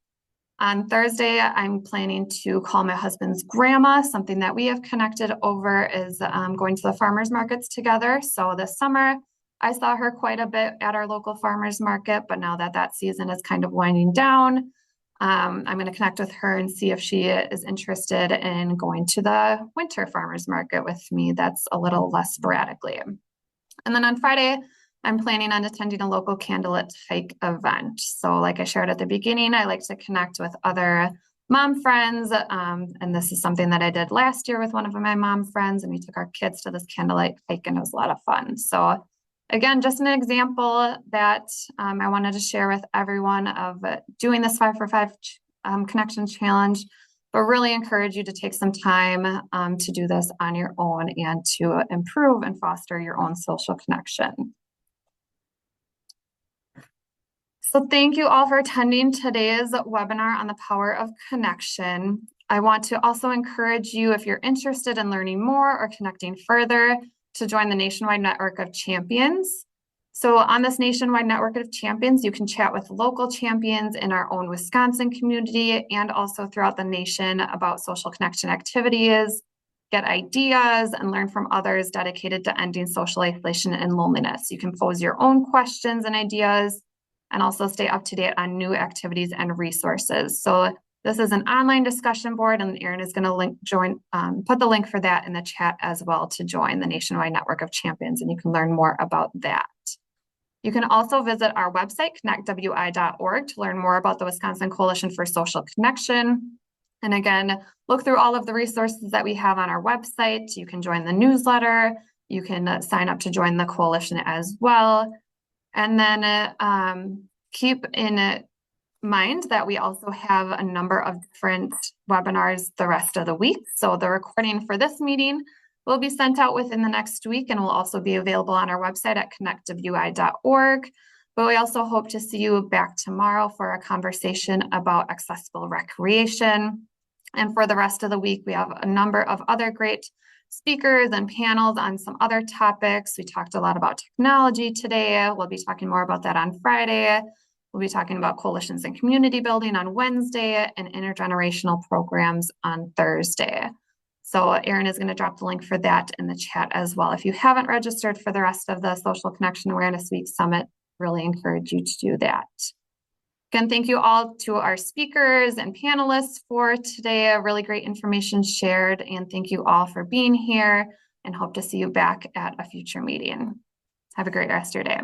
On Thursday, I'm planning to call my husband's grandma. Something that we have connected over is going to the farmers markets together. So this summer, I saw her quite a bit at our local farmers market, but now that that season is kind of winding down, I'm going to connect with her and see if she is interested in going to the winter farmers market with me. That's a little less sporadically. And then on Friday, I'm planning on attending a local candlelit hike event. So like I shared at the beginning, I like to connect with other mom friends. And this is something that I did last year with one of my mom friends, and we took our kids to this candlelight hike and it was a lot of fun. So again, just an example that I wanted to share with everyone of doing this 5 for 5 connection challenge, but really encourage you to take some time to do this on your own and to improve and foster your own social connection. So thank you all for attending today's webinar on the power of connection. I want to also encourage you, if you're interested in learning more or connecting further, to join the Nationwide Network of Champions. So on this Nationwide Network of Champions, you can chat with local champions in our own Wisconsin community and also throughout the nation about social connection activities, get ideas, and learn from others dedicated to ending social isolation and loneliness. You can pose your own questions and ideas, and also stay up to date on new activities and resources. So this is an online discussion board, and Erin is going to put the link for that in the chat as well to join the Nationwide Network of Champions, and you can learn more about that. You can also visit our website, connectwi.org, to learn more about the Wisconsin Coalition for Social Connection. And again, look through all of the resources that we have on our website. You can join the newsletter. You can sign up to join the coalition as well. And then keep in mind that we also have a number of different webinars the rest of the week. So the recording for this meeting will be sent out within the next week and will also be available on our website at connectwi.org. But we also hope to see you back tomorrow for a conversation about accessible recreation. And for the rest of the week, we have a number of other great speakers and panels on some other topics. We talked a lot about technology today. We'll be talking more about that on Friday. We'll be talking about coalitions and community building on Wednesday and intergenerational programs on Thursday. So Erin is going to drop the link for that in the chat as well. If you haven't registered for the rest of the Social Connection Awareness Week Summit, really encourage you to do that. Again, thank you all to our speakers and panelists for today. Really great information shared, and thank you all for being here, and hope to see you back at a future meeting. Have a great rest of your day.